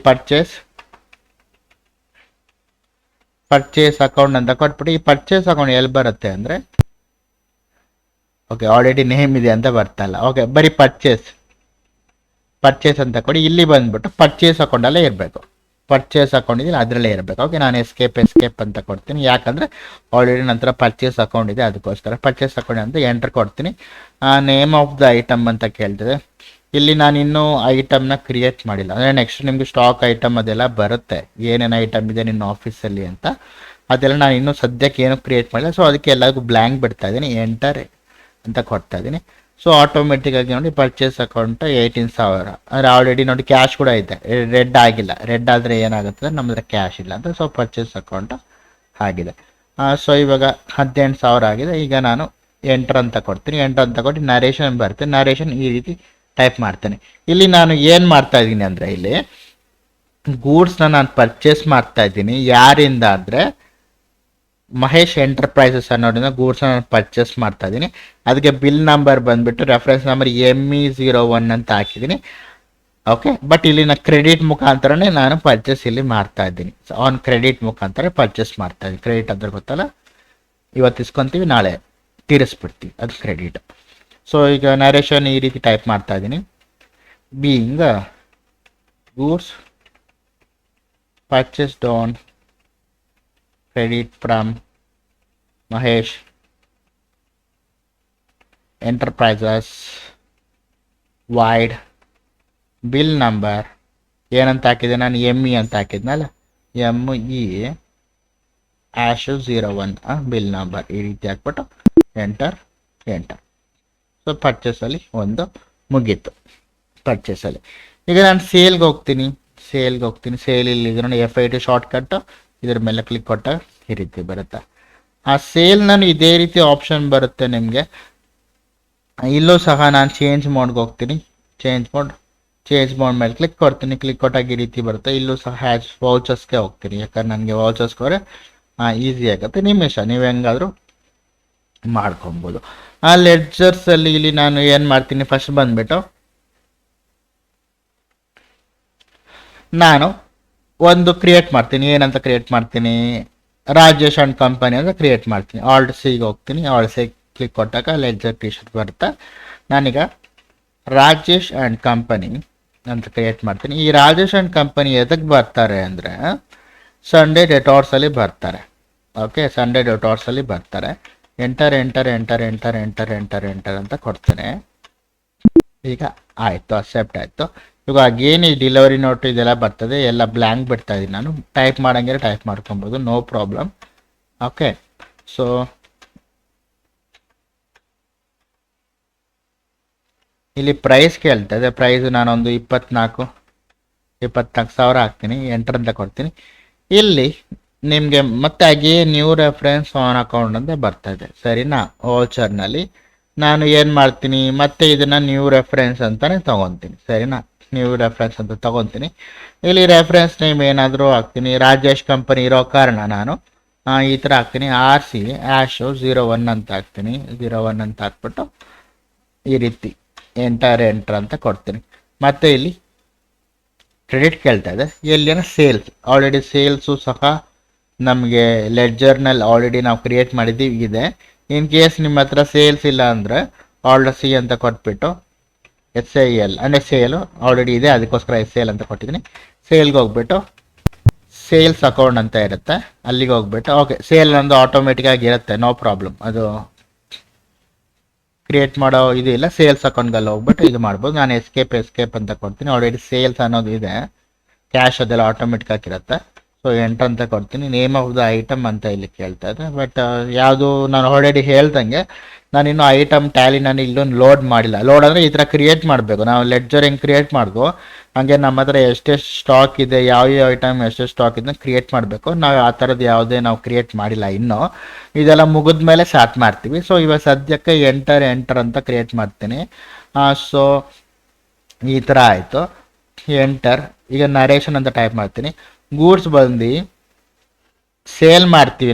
ಪರ್ಚೇಸ್ ಅಕೌಂಟ್ ಅಂತ ಕೊಟ್ಬಿಟ್ಟು ಈ ಪರ್ಚೇಸ್ ಅಕೌಂಟ್ ಎಲ್ಲಿ ಬರುತ್ತೆ ಅಂದರೆ, ಓಕೆ ಆಲ್ರೆಡಿ ನೇಮ್ ಇದೆ ಅಂತ ಬರ್ತಲ್ಲ. ಓಕೆ, ಬರೀ ಪರ್ಚೇಸ್ ಅಂತ ಕೊಡಿ. ಇಲ್ಲಿ ಬಂದ್ಬಿಟ್ಟು ಪರ್ಚೇಸ್ ಅಕೌಂಟಲ್ಲೇ ಇರಬೇಕು. ಪರ್ಚೇಸ್ ಅಕೌಂಟ್ ಇದೆಯಲ್ಲ ಅದರಲ್ಲೇ ಇರಬೇಕು. ಓಕೆ, ನಾನು ಎಸ್ಕೇಪ್ ಅಂತ ಕೊಡ್ತೀನಿ. ಯಾಕಂದರೆ ಆಲ್ರೆಡಿ ನಂತರ ಪರ್ಚೇಸ್ ಅಕೌಂಟ್ ಇದೆ, ಅದಕ್ಕೋಸ್ಕರ ಪರ್ಚೇಸ್ ಅಕೌಂಟ್ ಅಂತ ಎಂಟರ್ ಕೊಡ್ತೀನಿ. ನೇಮ್ ಆಫ್ ದ ಐಟಮ್ ಅಂತ ಕೇಳ್ತದೆ. ಇಲ್ಲಿ ನಾನು ಇನ್ನೂ ಐಟಮ್ನ ಕ್ರಿಯೇಟ್ ಮಾಡಿಲ್ಲ. ಅಂದರೆ ನೆಕ್ಸ್ಟ್ ನಿಮಗೆ ಸ್ಟಾಕ್ ಐಟಮ್ ಅದೆಲ್ಲ ಬರುತ್ತೆ, ಏನೇನು ಐಟಮ್ ಇದೆ ನಿನ್ನ ಆಫೀಸಲ್ಲಿ ಅಂತ. ಅದೆಲ್ಲ ನಾನು ಇನ್ನೂ ಸದ್ಯಕ್ಕೆ ಏನೂ ಕ್ರಿಯೇಟ್ ಮಾಡಿಲ್ಲ. ಸೊ ಅದಕ್ಕೆ ಎಲ್ಲರಿಗೂ ಬ್ಲ್ಯಾಂಕ್ ಬಿಡ್ತಾ ಇದ್ದೀನಿ. ಎಂಟರ್ ಅಂತ ಕೊಡ್ತಾ ಇದ್ದೀನಿ. ಸೊ ಆಟೋಮೆಟಿಕ್ಕಾಗಿ ನೋಡಿ ಪರ್ಚೇಸ್ ಅಕೌಂಟ್ 18,000. ಅಂದರೆ ಆಲ್ರೆಡಿ ನೋಡಿ ಕ್ಯಾಶ್ ಕೂಡ ಇದೆ, ರೆಡ್ ಆಗಿಲ್ಲ. ರೆಡ್ ಆದರೆ ಏನಾಗುತ್ತೆ, ನಮ್ಮ ಹತ್ರ ಕ್ಯಾಶ್ ಇಲ್ಲ ಅಂತ. ಸೊ ಪರ್ಚೇಸ್ ಅಕೌಂಟ್ ಆಗಿದೆ. ಸೊ ಇವಾಗ 18,000 ಆಗಿದೆ. ಈಗ ನಾನು ಎಂಟರ್ ಅಂತ ಕೊಡ್ತೀನಿ. ಎಂಟರ್ ಅಂತ ಕೊಟ್ಟು ನರೇಷನ್ ಬರುತ್ತೆ. ನರೇಷನ್ ಈ ರೀತಿ ಟೈಪ್ ಮಾಡ್ತೇನೆ. ಇಲ್ಲಿ ನಾನು ಏನು ಮಾಡ್ತಾ ಇದ್ದೀನಿ ಅಂದರೆ, ಇಲ್ಲಿ ಗೂಡ್ಸ್ನ ನಾನು ಪರ್ಚೇಸ್ ಮಾಡ್ತಾ ಇದ್ದೀನಿ. ಯಾರಿಂದ ಅಂದರೆ ಮಹೇಶ್ ಎಂಟರ್ಪ್ರೈಸಸ್ ಅನ್ನೋದ್ರಿಂದ ಗೂಡ್ಸ್ನ ನಾನು ಪರ್ಚೇಸ್ ಮಾಡ್ತಾ ಇದ್ದೀನಿ. ಅದಕ್ಕೆ ಬಿಲ್ ನಂಬರ್ ಬಂದುಬಿಟ್ಟು ರೆಫರೆನ್ಸ್ ನಂಬರ್ ME01 ಅಂತ ಹಾಕಿದ್ದೀನಿ. ಓಕೆ, ಬಟ್ ಇಲ್ಲಿ ನಾನು ಕ್ರೆಡಿಟ್ ಮುಖಾಂತರನೇ ನಾನು ಪರ್ಚೇಸ್ ಇಲ್ಲಿ ಮಾಡ್ತಾ ಇದ್ದೀನಿ. ಆನ್ ಕ್ರೆಡಿಟ್ ಮುಖಾಂತರ ಪರ್ಚೇಸ್ ಮಾಡ್ತಾ ಇದ್ದೀನಿ. ಕ್ರೆಡಿಟ್ ಅಂದ್ರೆ ಗೊತ್ತಲ್ಲ, ಇವತ್ತು ಇಸ್ಕೊತೀವಿ, ನಾಳೆ ತೀರಿಸ್ಬಿಡ್ತೀವಿ, ಅದು ಕ್ರೆಡಿಟ್. ಸೊ ಈಗ ನರೇಷನ್ ಈ ರೀತಿ ಟೈಪ್ ಮಾಡ್ತಾ ಇದ್ದೀನಿ. Being goods purchased on credit from Mahesh Enterprises wide bill number ಏನಂತ ಹಾಕಿದೆ ನಾನು ME ಅಂತ ಹಾಕಿದ್ನಲ್ಲ ME -01 ಬಿಲ್ ನಂಬರ್ ಈ ರೀತಿ ಹಾಕ್ಬಿಟ್ಟು ಎಂಟರ್. ಸೊ ಪರ್ಚೇಸಲ್ಲಿ ಒಂದು ಮುಗೀತು ಪರ್ಚೇಸಲ್ಲಿ. ಈಗ ನಾನು ಸೇಲ್ಗೆ ಹೋಗ್ತೀನಿ. ಸೇಲಲ್ಲಿ ನೋಡಿ FIT ಶಾರ್ಟ್ ಕಟ್ಟು ಇದ್ರ ಮೇಲೆ ಕ್ಲಿಕ್ ಕೊಟ್ಟಾಗ ಈ ರೀತಿ ಬರುತ್ತೆ. ಆ ಸೇಲ್ ನಾನು ಇದೇ ರೀತಿ ಆಪ್ಷನ್ ಬರುತ್ತೆ ನಿಮಗೆ. ಇಲ್ಲೂ ಸಹ ನಾನು ಚೇಂಜ್ ಮೋಡ್ಗೆ ಹೋಗ್ತೀನಿ. ಚೇಂಜ್ ಮೋಡ್ ಮೇಲೆ ಕ್ಲಿಕ್ ಕೊಟ್ಟಾಗ ಈ ರೀತಿ ಬರುತ್ತೆ. ಇಲ್ಲೂ ಸಹ ವೌಚರ್ಸ್ಗೆ ಹೋಗ್ತೀನಿ, ಯಾಕಂದ್ರೆ ನನಗೆ ವೌಚರ್ಸ್ಗೆ ಹೋದ್ರೆ ಈಸಿ ಆಗುತ್ತೆ. ನಿಮ್ಮ ಇಷ್ಟ, ನೀವು ಹೆಂಗಾದರೂ ಮಾಡ್ಕೊಬೋದು. ಆ ಲೆಡ್ಜರ್ಸಲ್ಲಿ ಇಲ್ಲಿ ನಾನು ಏನು ಮಾಡ್ತೀನಿ, ಫಸ್ಟ್ ಬಂದುಬಿಟ್ಟು ನಾನು ಒಂದು ಕ್ರಿಯೇಟ್ ಮಾಡ್ತೀನಿ. ಏನಂತ ಕ್ರಿಯೇಟ್ ಮಾಡ್ತೀನಿ, ರಾಜೇಶ್ ಅಂಡ್ ಕಂಪನಿ ಅಂತ ಕ್ರಿಯೇಟ್ ಮಾಡ್ತೀನಿ. ಆಲ್ಟ್ ಸಿಗೆ ಹೋಗ್ತೀನಿ. ಆಲ್ಟ್ ಸಿ ಕ್ಲಿಕ್ ಕೊಟ್ಟಾಗ ಲೆಡ್ಜರ್ ಟಿ-ಶರ್ಟ್ ಬರುತ್ತೆ. ನಾನೀಗ ರಾಜೇಶ್ ಆ್ಯಂಡ್ ಕಂಪನಿ ಅಂತ ಕ್ರಿಯೇಟ್ ಮಾಡ್ತೀನಿ. ಈ ರಾಜೇಶ್ ಆ್ಯಂಡ್ ಕಂಪನಿ ಎದಕ್ಕೆ ಬರ್ತಾರೆ ಅಂದರೆ ಸಂಡೇ ಡೆಟಾರ್ಸಲ್ಲಿ ಬರ್ತಾರೆ. ಓಕೆ, ಸಂಡೇ ಡೆಟಾರ್ಸಲ್ಲಿ ಬರ್ತಾರೆ. ಎಂಟರ್ ಅಂತ ಕೊಡ್ತೇನೆ. ಈಗ ಆಯಿತು, ಅಕ್ಸೆಪ್ಟ್ ಆಯಿತು. ಇವಾಗ ಅಗೇನ್ ಈ ಡೆಲಿವರಿ ನೋಟ್ ಇದೆಲ್ಲ ಬರ್ತದೆ, ಎಲ್ಲ ಬ್ಲ್ಯಾಂಕ್ ಬಿಡ್ತಾ ಇದ್ದೀನಿ ನಾನು. ಟೈಪ್ ಮಾಡೋಂಗಿದ್ರೆ ಟೈಪ್ ಮಾಡ್ಕೊಬೋದು, ನೋ ಪ್ರಾಬ್ಲಮ್. ಓಕೆ, ಸೊ ಇಲ್ಲಿ ಪ್ರೈಸ್ ಕೇಳ್ತದೆ. ಪ್ರೈಸು ನಾನೊಂದು 24,000 ಹಾಕ್ತೀನಿ. ಎಂಟರ್ ಅಂತ ಕೊಡ್ತೀನಿ. ಇಲ್ಲಿ ನಿಮಗೆ ಮತ್ತೆ again new reference on account ಅಂತ ಬರ್ತದೆ, ಸರಿನಾ. ವೋಚರ್ನಲ್ಲಿ ನಾನು ಏನು ಮಾಡ್ತೀನಿ, ಮತ್ತೆ ಇದನ್ನು ನ್ಯೂ ರೆಫರೆನ್ಸ್ ಅಂತಲೇ ತೊಗೊತೀನಿ, ಸರಿನಾ. ನ್ಯೂ ರೆಫರೆನ್ಸ್ ಅಂತ ತೊಗೊತೀನಿ. ಇಲ್ಲಿ ರೆಫರೆನ್ಸ್ ನೇಮ್ ಏನಾದರೂ ಹಾಕ್ತೀನಿ. ರಾಜೇಶ್ ಕಂಪನಿ ಇರೋ ಕಾರಣ ನಾನು ಈ ಥರ ಹಾಕ್ತೀನಿ. RC -01 ಅಂತ ಹಾಕ್ತೀನಿ. 01 ಅಂತ ಹಾಕ್ಬಿಟ್ಟು ಈ ರೀತಿ ಎಂಟರ್ ಅಂತ ಕೊಡ್ತೀನಿ. ಮತ್ತು ಇಲ್ಲಿ ಕ್ರೆಡಿಟ್ ಕೇಳ್ತಾ ಇದೆ. ಎಲ್ಲಿನ ಸೇಲ್ಸ್, ಆಲ್ರೆಡಿ ಸೇಲ್ಸು ಸಹ ನಮಗೆ ಲೆಡ್ಜರ್ನಲ್ಲಿ ಆಲ್ರೆಡಿ ನಾವು ಕ್ರಿಯೇಟ್ ಮಾಡಿದ್ದೀವಿ ಇದೆ. ಇನ್ ಕೇಸ್ ನಿಮ್ಮ ಹತ್ರ ಸೇಲ್ಸ್ ಇಲ್ಲ ಅಂದರೆ ಆಲ್ರೆಡಿ C ಅಂತ ಕೊಟ್ಬಿಟ್ಟು SAL ಅಂದರೆ ಸೇಲು ಆಲ್ರೆಡಿ ಇದೆ, ಅದಕ್ಕೋಸ್ಕರ SAL ಅಂತ ಕೊಟ್ಟಿದ್ದೀನಿ. ಸೇಲ್ಗೆ ಹೋಗ್ಬಿಟ್ಟು ಸೇಲ್ಸ್ ಅಕೌಂಟ್ ಅಂತ ಇರುತ್ತೆ, ಅಲ್ಲಿಗೆ ಹೋಗ್ಬಿಟ್ಟು ಓಕೆ ಸೇಲ್ ಒಂದು ಆಟೋಮೆಟಿಕ್ಕಾಗಿ ಇರುತ್ತೆ, ನೋ ಪ್ರಾಬ್ಲಮ್. ಅದು ಕ್ರಿಯೇಟ್ ಮಾಡೋ ಇದು ಇಲ್ಲ. ಸೇಲ್ಸ್ ಅಕೌಂಟ್ಗೆಲ್ಲ ಹೋಗ್ಬಿಟ್ಟು ಇದು ಮಾಡ್ಬೋದು. ನಾನು ಎಸ್ಕೇಪ್ ಅಂತ ಕೊಡ್ತೀನಿ. ಆಲ್ರೆಡಿ ಸೇಲ್ಸ್ ಅನ್ನೋದು ಇದೆ, ಕ್ಯಾಶ್ ಅದೆಲ್ಲ ಆಟೋಮೆಟಿಕ್ ಆಗಿರುತ್ತೆ. ಸೊ ಎಂಟರ್ ಅಂತ ಕೊಡ್ತೀನಿ. ನೇಮ್ ಆಫ್ ದ ಐಟಮ್ ಅಂತ ಇಲ್ಲಿ ಕೇಳ್ತಾ ಇದೆ. ಬಟ್ ಯಾವುದು ನಾನು ಆಲ್ರೆಡಿ ಹೇಳ್ದಂಗೆ ನಾನು ಇನ್ನೂ ಐಟಮ್ ಟ್ಯಾಲಿ ನಾನು ಇಲ್ಲೊಂದು ಲೋಡ್ ಮಾಡಿಲ್ಲ. ಲೋಡ್ ಅಂದರೆ ಈ ಥರ ಕ್ರಿಯೇಟ್ ಮಾಡಬೇಕು. ನಾವು ಲೆಡ್ಜರ್ ಹೆಂಗೆ ಕ್ರಿಯೇಟ್ ಮಾಡಿದ್ವು ಹಾಗೆ ನಮ್ಮ ಹತ್ರ ಎಷ್ಟೆಷ್ಟು ಸ್ಟಾಕ್ ಇದೆ, ಯಾವ ಐಟಮ್ ಎಷ್ಟೆಷ್ಟು ಸ್ಟಾಕ್ ಇದೆ ಕ್ರಿಯೇಟ್ ಮಾಡಬೇಕು. ನಾವು ಆ ಥರದ್ದು ಯಾವುದೇ ನಾವು ಕ್ರಿಯೇಟ್ ಮಾಡಿಲ್ಲ ಇನ್ನೂ. ಇದೆಲ್ಲ ಮುಗಿದ ಮೇಲೆ ಸ್ಟಾರ್ಟ್ ಮಾಡ್ತೀವಿ. ಸೊ ಇವಾಗ ಸದ್ಯಕ್ಕೆ ಎಂಟರ್ ಅಂತ ಕ್ರಿಯೇಟ್ ಮಾಡ್ತೀನಿ. ಸೊ ಈ ಥರ ಆಯಿತು. ಎಂಟರ್. ಈಗ ನರೇಷನ್ ಅಂತ ಟೈಪ್ ಮಾಡ್ತೀನಿ. ಗೂಡ್ಸ್ ಬಂದು ಸೇಲ್ ಮಾಡ್ತೀವಿ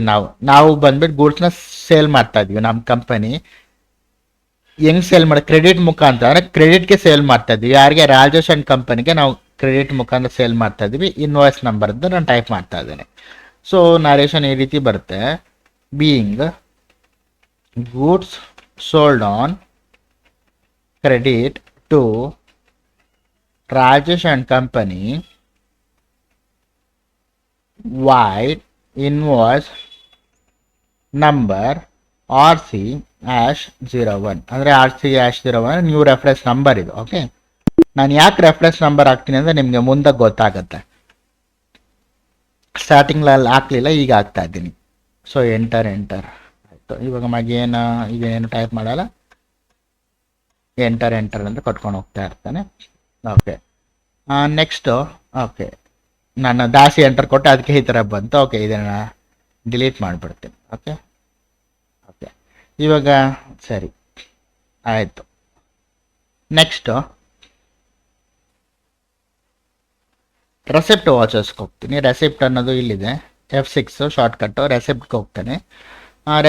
ನಾವು ಬಂದ್ಬಿಟ್ಟು ಗೂಡ್ಸ್ನ ಸೇಲ್ ಮಾಡ್ತಾ ಇದ್ವಿ. ನಮ್ಮ ಕಂಪನಿ ಹೆಂಗೆ ಸೇಲ್ ಮಾಡಿ, ಕ್ರೆಡಿಟ್ ಮುಖಾಂತರ ಅಂದರೆ ಕ್ರೆಡಿಟ್ಗೆ ಸೇಲ್ ಮಾಡ್ತಾ ಇದ್ವಿ. ಯಾರಿಗೆ, ರಾಜೇಶ್ ಆ್ಯಂಡ್ ಕಂಪನಿಗೆ ನಾವು ಕ್ರೆಡಿಟ್ ಮುಖಾಂತರ ಸೇಲ್ ಮಾಡ್ತಾ ಇದ್ವಿ. ಇನ್ವಾಯ್ಸ್ ನಂಬರ್ ಅಂತ ನಾನು ಟೈಪ್ ಮಾಡ್ತಾ ಇದ್ದೇನೆ. ಸೊ ನರೇಷನ್ ಈ ರೀತಿ ಬರುತ್ತೆ. Being goods sold on credit to Rajesh and company wide invoice number RC-01 ಅಂದರೆ RC-01 ನ್ಯೂ ರೆಫರೆನ್ಸ್ ನಂಬರ್ ಇದು. ಓಕೆ, ನಾನು ಯಾಕೆ ರೆಫರೆನ್ಸ್ ನಂಬರ್ ಹಾಕ್ತೀನಿ ಅಂದರೆ ನಿಮಗೆ ಮುಂದೆ ಗೊತ್ತಾಗುತ್ತೆ. ಸ್ಟಾರ್ಟಿಂಗ್ಲಲ್ಲಿ ಹಾಕಲಿಲ್ಲ, ಈಗ ಹಾಕ್ತಾ ಇದ್ದೀನಿ. ಸೊ ಎಂಟರ್ ಆಯಿತು. ಇವಾಗ ಈಗೇನು ಟೈಪ್ ಮಾಡಲ್ಲ, ಎಂಟರ್ ಅಂತ ಕೊಟ್ಕೊಂಡು ಹೋಗ್ತಾ ಇರ್ತಾನೆ. ಓಕೆ, ನೆಕ್ಸ್ಟು ಓಕೆ ನಾನು ದಾಸಿ ಎಂಟರ್ ಕೊಟ್ಟೆ, ಅದಕ್ಕೆ ಈ ಥರ ಬಂತು. ಓಕೆ, ಇದನ್ನು ಡಿಲೀಟ್ ಮಾಡಿಬಿಡ್ತೀನಿ. ಓಕೆ ಇವಾಗ ಸರಿ ಆಯಿತು. ನೆಕ್ಸ್ಟು ರೆಸಿಪ್ಟ್ ವಾಚರ್ಸ್ಗೆ ಹೋಗ್ತೀನಿ. ರೆಸಿಪ್ಟ್ ಅನ್ನೋದು ಇಲ್ಲಿದೆ, F6 ಶಾರ್ಟ್ಕಟ್ಟು. ರೆಸಿಪ್ಟ್ಗೆ ಹೋಗ್ತಾನೆ.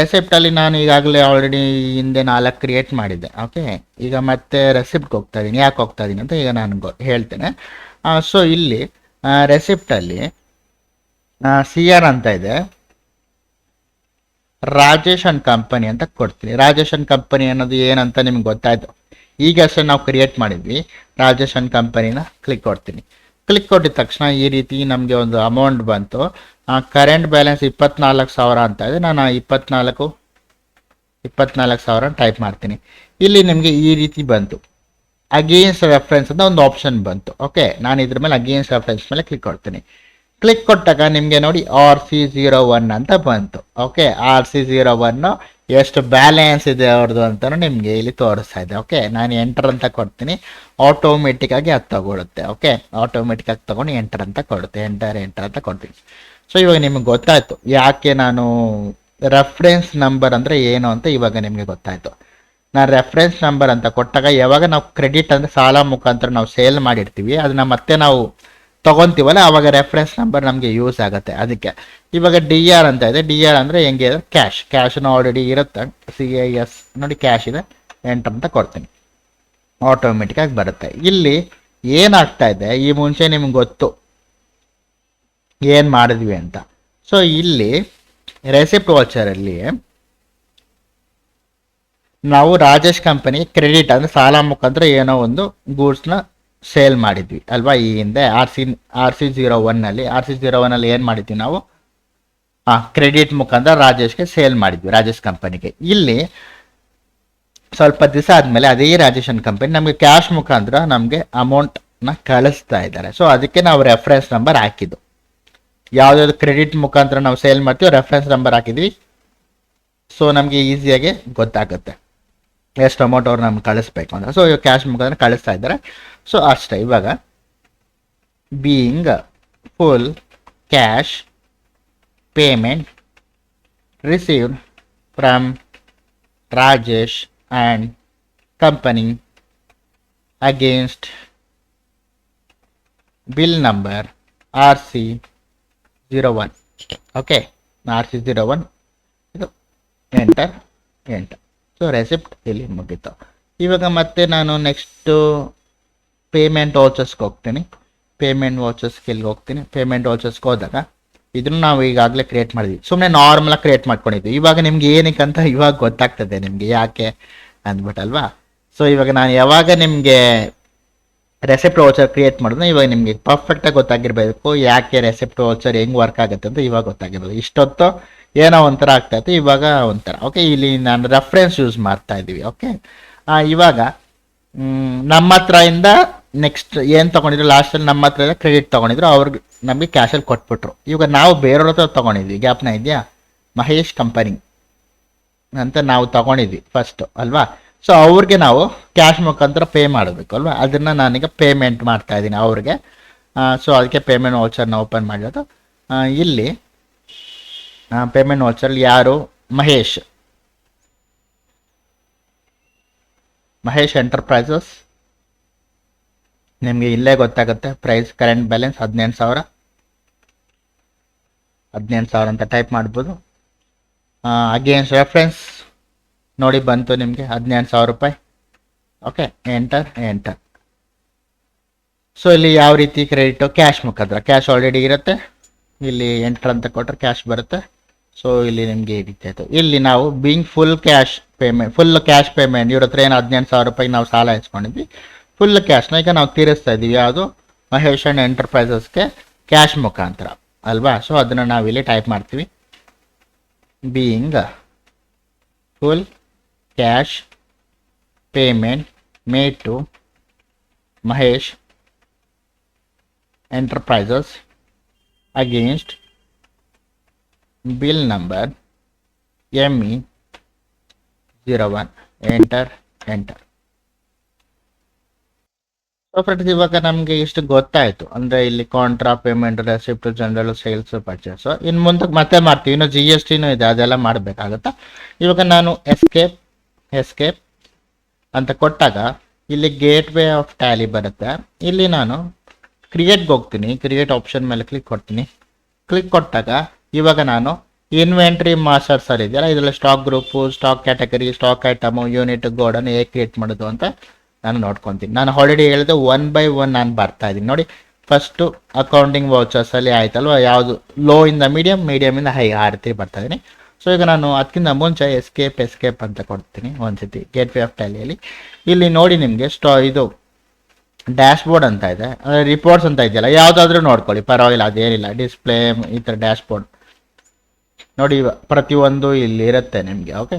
ರೆಸಿಪ್ಟಲ್ಲಿ ನಾನು ಈಗಾಗಲೇ ಆಲ್ರೆಡಿ ಹಿಂದೆ 4 ಕ್ರಿಯೇಟ್ ಮಾಡಿದ್ದೆ. ಓಕೆ, ಈಗ ಮತ್ತೆ ರೆಸಿಪ್ಟ್ಗೆ ಹೋಗ್ತಾ ಇದ್ದೀನಿ. ಯಾಕೆ ಹೋಗ್ತಾ ಇದ್ದೀನಿ ಅಂತ ಈಗ ನಾನು ಹೇಳ್ತೇನೆ. ಸೊ ಇಲ್ಲಿ ರೆಸಿಪ್ಟಲ್ಲಿ CR ಅಂತ ಇದೆ, ರಾಜೇಶ್ ಆ್ಯಂಡ್ ಕಂಪನಿ ಅಂತ ಕೊಡ್ತೀನಿ. ರಾಜೇಶ್ ಆ್ಯಂಡ್ ಕಂಪನಿ ಅನ್ನೋದು ಏನಂತ ನಿಮ್ಗೆ ಗೊತ್ತಾಯಿತು. ಈಗ ಅಷ್ಟೇ ನಾವು ಕ್ರಿಯೇಟ್ ಮಾಡಿದ್ವಿ. ರಾಜೇಶ್ ಆ್ಯಂಡ್ ಕಂಪನಿನ ಕ್ಲಿಕ್ ಕೊಡ್ತೀನಿ. ಕ್ಲಿಕ್ ಕೊಟ್ಟಿದ ತಕ್ಷಣ ಈ ರೀತಿ ನಮಗೆ ಒಂದು ಅಮೌಂಟ್ ಬಂತು. ಕರೆಂಟ್ ಬ್ಯಾಲೆನ್ಸ್ 24,000 ಅಂತ ಇದೆ. ನಾನು 24,000 ಟೈಪ್ ಮಾಡ್ತೀನಿ. ಇಲ್ಲಿ ನಿಮಗೆ ಈ ರೀತಿ ಬಂತು, ಅಗೇನ್ಸ್ಟ್ ರೆಫರೆನ್ಸ್ ಅಂತ ಒಂದು ಆಪ್ಷನ್ ಬಂತು. ಓಕೆ, ನಾನು ಇದ್ರ ಮೇಲೆ ಅಗೇನ್ಸ್ಟ್ ರೆಫರೆನ್ಸ್ ಮೇಲೆ ಕ್ಲಿಕ್ ಕೊಡ್ತೀನಿ. ಕ್ಲಿಕ್ ಕೊಟ್ಟಾಗ ನಿಮಗೆ ನೋಡಿ RC01 ಅಂತ ಬಂತು. ಓಕೆ, RC01 ಎಷ್ಟು ಬ್ಯಾಲೆನ್ಸ್ ಇದೆ ಅವ್ರದ್ದು ಅಂತ ನಿಮಗೆ ಇಲ್ಲಿ ತೋರಿಸ್ತಾ ಇದೆ. ಓಕೆ, ನಾನು ಎಂಟರ್ ಅಂತ ಕೊಡ್ತೀನಿ, ಆಟೋಮೆಟಿಕ್ ಆಗಿ ಅದು ತಗೊಳುತ್ತೆ. ಓಕೆ, ಆಟೋಮೆಟಿಕ್ ಆಗಿ ತಗೊಂಡು ಎಂಟರ್ ಅಂತ ಕೊಡುತ್ತೆ. ಎಂಟರ್ ಅಂತ ಕೊಡ್ತೀನಿ. ಸೊ ಇವಾಗ ನಿಮಗೆ ಗೊತ್ತಾಯ್ತು ಯಾಕೆ ನಾನು ರೆಫರೆನ್ಸ್ ನಂಬರ್ ಅಂದರೆ ಏನು ಅಂತ ಇವಾಗ ನಿಮಗೆ ಗೊತ್ತಾಯ್ತು. ನಾನು ರೆಫರೆನ್ಸ್ ನಂಬರ್ ಅಂತ ಕೊಟ್ಟಾಗ ಯಾವಾಗ ನಾವು ಕ್ರೆಡಿಟ್ ಅಂದರೆ ಸಾಲ ಮುಖಾಂತರ ನಾವು ಸೇಲ್ ಮಾಡಿರ್ತೀವಿ, ಅದನ್ನ ಮತ್ತೆ ನಾವು ತೊಗೊತೀವಲ್ಲ, ಆವಾಗ ರೆಫರೆನ್ಸ್ ನಂಬರ್ ನಮಗೆ ಯೂಸ್ ಆಗುತ್ತೆ. ಅದಕ್ಕೆ ಇವಾಗ DR ಅಂತ ಇದೆ. DR ಅಂದರೆ ಹೆಂಗೆ ಇದೆ, ಕ್ಯಾಶನ್ನು ಆಲ್ರೆಡಿ ಇರುತ್ತೆ. CAS ನೋಡಿ ಕ್ಯಾಶ್ ಇದೆ, ಎಂಟರ್ ಅಂತ ಕೊಡ್ತೀನಿ, ಆಟೋಮೆಟಿಕ್ಕಾಗಿ ಬರುತ್ತೆ. ಇಲ್ಲಿ ಏನಾಗ್ತಾ ಇದೆ, ಈ ಮುಂಚೆ ನಿಮ್ಗೆ ಗೊತ್ತು ಏನು ಮಾಡಿದ್ವಿ ಅಂತ. ಸೊ ಇಲ್ಲಿ ರೆಸಿಪ್ಟ್ ವಾಚರಲ್ಲಿ ನಾವು ರಾಜೇಶ್ ಕಂಪನಿ ಕ್ರೆಡಿಟ್ ಅಂದರೆ ಸಾಲ ಮುಖಾಂತರ ಏನೋ ಒಂದು ಗೂಡ್ಸ್ನ ಸೇಲ್ ಮಾಡಿದ್ವಿ ಅಲ್ವಾ. ಈ ಹಿಂದೆ RC01ನಲ್ಲಿ ಏನು ಮಾಡಿದ್ವಿ ನಾವು, ಕ್ರೆಡಿಟ್ ಮುಖಾಂತರ ರಾಜೇಶ್ಗೆ ಸೇಲ್ ಮಾಡಿದ್ವಿ, ರಾಜೇಶ್ ಕಂಪನಿಗೆ. ಇಲ್ಲಿ ಸ್ವಲ್ಪ ದಿವಸ ಆದಮೇಲೆ ಅದೇ ರಾಜೇಶನ್ ಕಂಪನಿ ನಮಗೆ ಕ್ಯಾಶ್ ಮುಖಾಂತರ ನಮಗೆ ಅಮೌಂಟ್ನ ಕಳಿಸ್ತಾ ಇದ್ದಾರೆ. ಸೊ ಅದಕ್ಕೆ ನಾವು ರೆಫರೆನ್ಸ್ ನಂಬರ್ ಹಾಕಿದ್ದು. ಯಾವುದಾದ್ರು ಕ್ರೆಡಿಟ್ ಮುಖಾಂತರ ನಾವು ಸೇಲ್ ಮಾಡ್ತೀವಿ, ರೆಫರೆನ್ಸ್ ನಂಬರ್ ಹಾಕಿದ್ವಿ. ಸೊ ನಮಗೆ ಈಸಿಯಾಗಿ ಗೊತ್ತಾಗುತ್ತೆ ಎಷ್ಟು ಅಮೌಂಟ್ ಅವ್ರು ನಮ್ಗೆ ಕಳಿಸ್ಬೇಕು ಅಂತ. ಸೊ ಇವಾಗ ಕ್ಯಾಶ್ ಮುಖಾಂತರ ಕಳಿಸ್ತಾ ಇದ್ದಾರೆ. ಸೊ ಅಷ್ಟೇ. ಇವಾಗ being full cash payment received from Rajesh and company against bill number RC01. Okay, RC01 ಇದು ಎಂಟರ್. ಸೊ ರೆಸಿಪ್ಟ್ ಇಲ್ಲಿ ಮುಗೀತು. ಇವಾಗ ಮತ್ತೆ ನಾನು ನೆಕ್ಸ್ಟು ಪೇಮೆಂಟ್ ವಾಚರ್ಸ್ಗೆ ಹೋಗ್ತೀನಿ. ಪೇಮೆಂಟ್ ವಾಚರ್ಸ್ಗೆ ಹೋದಾಗ ಇದನ್ನು ನಾವು ಈಗಾಗಲೇ ಕ್ರಿಯೇಟ್ ಮಾಡಿದ್ವಿ. ಸುಮ್ಮನೆ ನಾರ್ಮಲಾಗಿ ಕ್ರಿಯೇಟ್ ಮಾಡ್ಕೊಂಡಿದ್ವಿ. ಇವಾಗ ನಿಮ್ಗೆ ಏನಕ್ಕೆ ಅಂತ ಇವಾಗ ಗೊತ್ತಾಗ್ತದೆ ನಿಮಗೆ ಯಾಕೆ ಅಂದ್ಬಿಟ್ಟಲ್ವಾ. ಸೊ ಇವಾಗ ನಾನು ಯಾವಾಗ ನಿಮಗೆ ರೆಸಿಪ್ಟ್ ವೌಚರ್ ಕ್ರಿಯೇಟ್ ಮಾಡಿದ್ರೆ ಇವಾಗ ನಿಮಗೆ ಪರ್ಫೆಕ್ಟಾಗಿ ಗೊತ್ತಾಗಿರಬೇಕು ಯಾಕೆ ರೆಸಿಪ್ಟ್ ವೌಚರ್ ಹೆಂಗೆ ವರ್ಕ್ ಆಗುತ್ತೆ ಅಂತ ಇವಾಗ ಗೊತ್ತಾಗಿರ್ಬೋದು. ಇಷ್ಟೊತ್ತು ಏನೋ ಒಂಥರ ಆಗ್ತಾಯಿತ್ತು, ಇವಾಗ ಒಂಥರ. ಓಕೆ, ಇಲ್ಲಿ ನಾನು ರೆಫರೆನ್ಸ್ ಯೂಸ್ ಮಾಡ್ತಾ ಇದ್ದೀವಿ. ಓಕೆ, ಇವಾಗ ನಮ್ಮ ಹತ್ರ ಇಂದ ನೆಕ್ಸ್ಟ್ ಏನು ತೊಗೊಂಡಿದ್ರು, ಲಾಸ್ಟಲ್ಲಿ ನಮ್ಮ ಹತ್ರ ಕ್ರೆಡಿಟ್ ತೊಗೊಂಡಿದ್ರು, ಅವ್ರಿಗೆ ನಮಗೆ ಕ್ಯಾಶಲ್ಲಿ ಕೊಟ್ಬಿಟ್ರು. ಇವಾಗ ನಾವು ಬೇರೆಯವ್ರ ಹತ್ರ ತೊಗೊಂಡಿದ್ವಿ, ಗ್ಯಾಪ್ನ ಇದೆಯಾ, ಮಹೇಶ್ ಕಂಪನಿ ಅಂತ ನಾವು ತೊಗೊಂಡಿದ್ವಿ ಫಸ್ಟು ಅಲ್ವಾ. ಸೊ ಅವ್ರಿಗೆ ನಾವು ಕ್ಯಾಶ್ ಮುಖಾಂತರ ಪೇ ಮಾಡಬೇಕು ಅಲ್ವಾ. ಅದನ್ನು ನಾನೀಗ ಪೇಮೆಂಟ್ ಮಾಡ್ತಾ ಇದ್ದೀನಿ ಅವ್ರಿಗೆ. ಸೊ ಅದಕ್ಕೆ ಪೇಮೆಂಟ್ ವೌಚರ್ನ ಓಪನ್ ಮಾಡಿರೋದು. ಇಲ್ಲಿ ಪೇಮೆಂಟ್ ವೌಚರಲ್ಲಿ ಯಾರು, ಮಹೇಶ್ ಎಂಟರ್ಪ್ರೈಸಸ್. ನಿಮಗೆ ಇಲ್ಲೇ ಗೊತ್ತಾಗುತ್ತೆ ಪ್ರೈಸ್. ಕರೆಂಟ್ ಬ್ಯಾಲೆನ್ಸ್ 18,000 ಅಂತ ಟೈಪ್ ಮಾಡ್ಬೋದು. ಅಗೇನ್ಸ್ಟ್ ರೆಫರೆನ್ಸ್ ನೋಡಿ ಬಂತು ನಿಮಗೆ 18,000 ರೂಪಾಯಿ. Okay, enter. ಸೊ ಇಲ್ಲಿ ಯಾವ ರೀತಿ ಕ್ರೆಡಿಟು, ಕ್ಯಾಶ್ ಮುಖಾಂತರ. ಕ್ಯಾಶ್ ಆಲ್ರೆಡಿ ಇರುತ್ತೆ, ಇಲ್ಲಿ ಎಂಟರ್ ಅಂತ ಕೊಟ್ಟರೆ ಕ್ಯಾಶ್ ಬರುತ್ತೆ. ಸೊ ಇಲ್ಲಿ ನಿಮಗೆ ಈ ರೀತಿ ಆಯಿತು. ಇಲ್ಲಿ ನಾವು ಬೀಯಿಂಗ್ ಫುಲ್ ಕ್ಯಾಶ್ ಪೇಮೆಂಟ್ ಇವ್ರ ಹತ್ರ ಏನು 18,000 ರೂಪಾಯಿ ನಾವು ಸಾಲ ಇಸ್ಕೊಂಡಿದ್ವಿ, ಫುಲ್ ಕ್ಯಾಶ್ನ ಈಗ ನಾವು ತೀರಿಸ್ತಾ ಇದ್ದೀವಿ. ಯಾವುದು, ಮಹೇಶ್ ಆ್ಯಂಡ್ ಎಂಟರ್ಪ್ರೈಸಸ್ಗೆ ಕ್ಯಾಶ್ ಮುಖಾಂತರ ಅಲ್ವಾ. ಸೊ ಅದನ್ನು ನಾವಿಲ್ಲಿ ಟೈಪ್ ಮಾಡ್ತೀವಿ, being full cash payment made to Mahesh enterprises against bill number ME01. Enter. So friends, ಇವಾಗ ನಮಗೆ ಇಷ್ಟು ಗೊತ್ತಾಯಿತು. ಅಂದರೆ ಇಲ್ಲಿ contra, payment, receipt, general, sales, purchase. ಇನ್ನು ಮುಂದಕ್ಕೆ ಮತ್ತೆ ಮಾಡ್ತೀವಿ. ಇನ್ನು GSTನೂ ಇದೆ, ಅದೆಲ್ಲ ಮಾಡಬೇಕಾಗುತ್ತಾ. ಇವಾಗ ನಾನು ಎಸ್ಕೇಪ್ ಅಂತ ಕೊಟ್ಟಾಗ ಇಲ್ಲಿ ಗೇಟ್ ವೇ ಆಫ್ ಟ್ಯಾಲಿ ಬರುತ್ತೆ. ಇಲ್ಲಿ ನಾನು ಕ್ರಿಯೇಟ್ಗೆ ಹೋಗ್ತೀನಿ, ಕ್ರಿಯೇಟ್ ಆಪ್ಷನ್ ಮೇಲೆ ಕ್ಲಿಕ್ ಕೊಡ್ತೀನಿ. ಕ್ಲಿಕ್ ಕೊಟ್ಟಾಗ ಇವಾಗ ನಾನು ಇನ್ವೆಂಟ್ರಿ ಮಾಸ್ಟರ್ಸಲ್ಲಿ ಇದೆಯಲ್ಲ, ಇದರಲ್ಲಿ stock group, stock category, stock item, unit, godown ಹೇಗೆ ಕ್ರಿಯೇಟ್ ಮಾಡೋದು ಅಂತ ನಾನು ನೋಡ್ಕೊತೀನಿ. ನಾನು ಆಲ್ರೆಡಿ ಹೇಳಿದೆ 1 by 1 ನಾನು ಬರ್ತಾ ಇದ್ದೀನಿ ನೋಡಿ. ಫಸ್ಟು ಅಕೌಂಟಿಂಗ್ ವೌಚರ್ಸಲ್ಲಿ ಆಯ್ತಲ್ವ, ಯಾವುದು ಲೋ ಇಂದ ಮೀಡಿಯಮಿಂದ ಹೈ ಆ ರೀತಿ ಬರ್ತಾ ಇದ್ದೀನಿ. ಸೊ ಈಗ ನಾನು ಅದಕ್ಕಿಂತ ಮುಂಚೆ ಎಸ್ಕೇಪ್ ಅಂತ ಕೊಡ್ತೀನಿ ಒಂದ್ಸತಿ ಗೇಟ್ ವೇ ಆಫ್ ಟ್ಯಾಲಿಯಲ್ಲಿ. ಇಲ್ಲಿ ನೋಡಿ ನಿಮಗೆ ಇದು ಡ್ಯಾಶ್ ಬೋರ್ಡ್ ಅಂತ ಇದೆ, ಅಂದರೆ ರಿಪೋರ್ಟ್ಸ್ ಅಂತ ಇದೆಯಲ್ಲ, ಯಾವುದಾದ್ರೂ ನೋಡ್ಕೊಳ್ಳಿ ಪರವಾಗಿಲ್ಲ, ಅದೇನಿಲ್ಲ. ಡಿಸ್ಪ್ಲೇ ಈ ಥರ ಡ್ಯಾಶ್ ಬೋರ್ಡ್ ನೋಡಿ, ಪ್ರತಿಯೊಂದು ಇಲ್ಲಿ ಇರುತ್ತೆ ನಿಮಗೆ. Okay,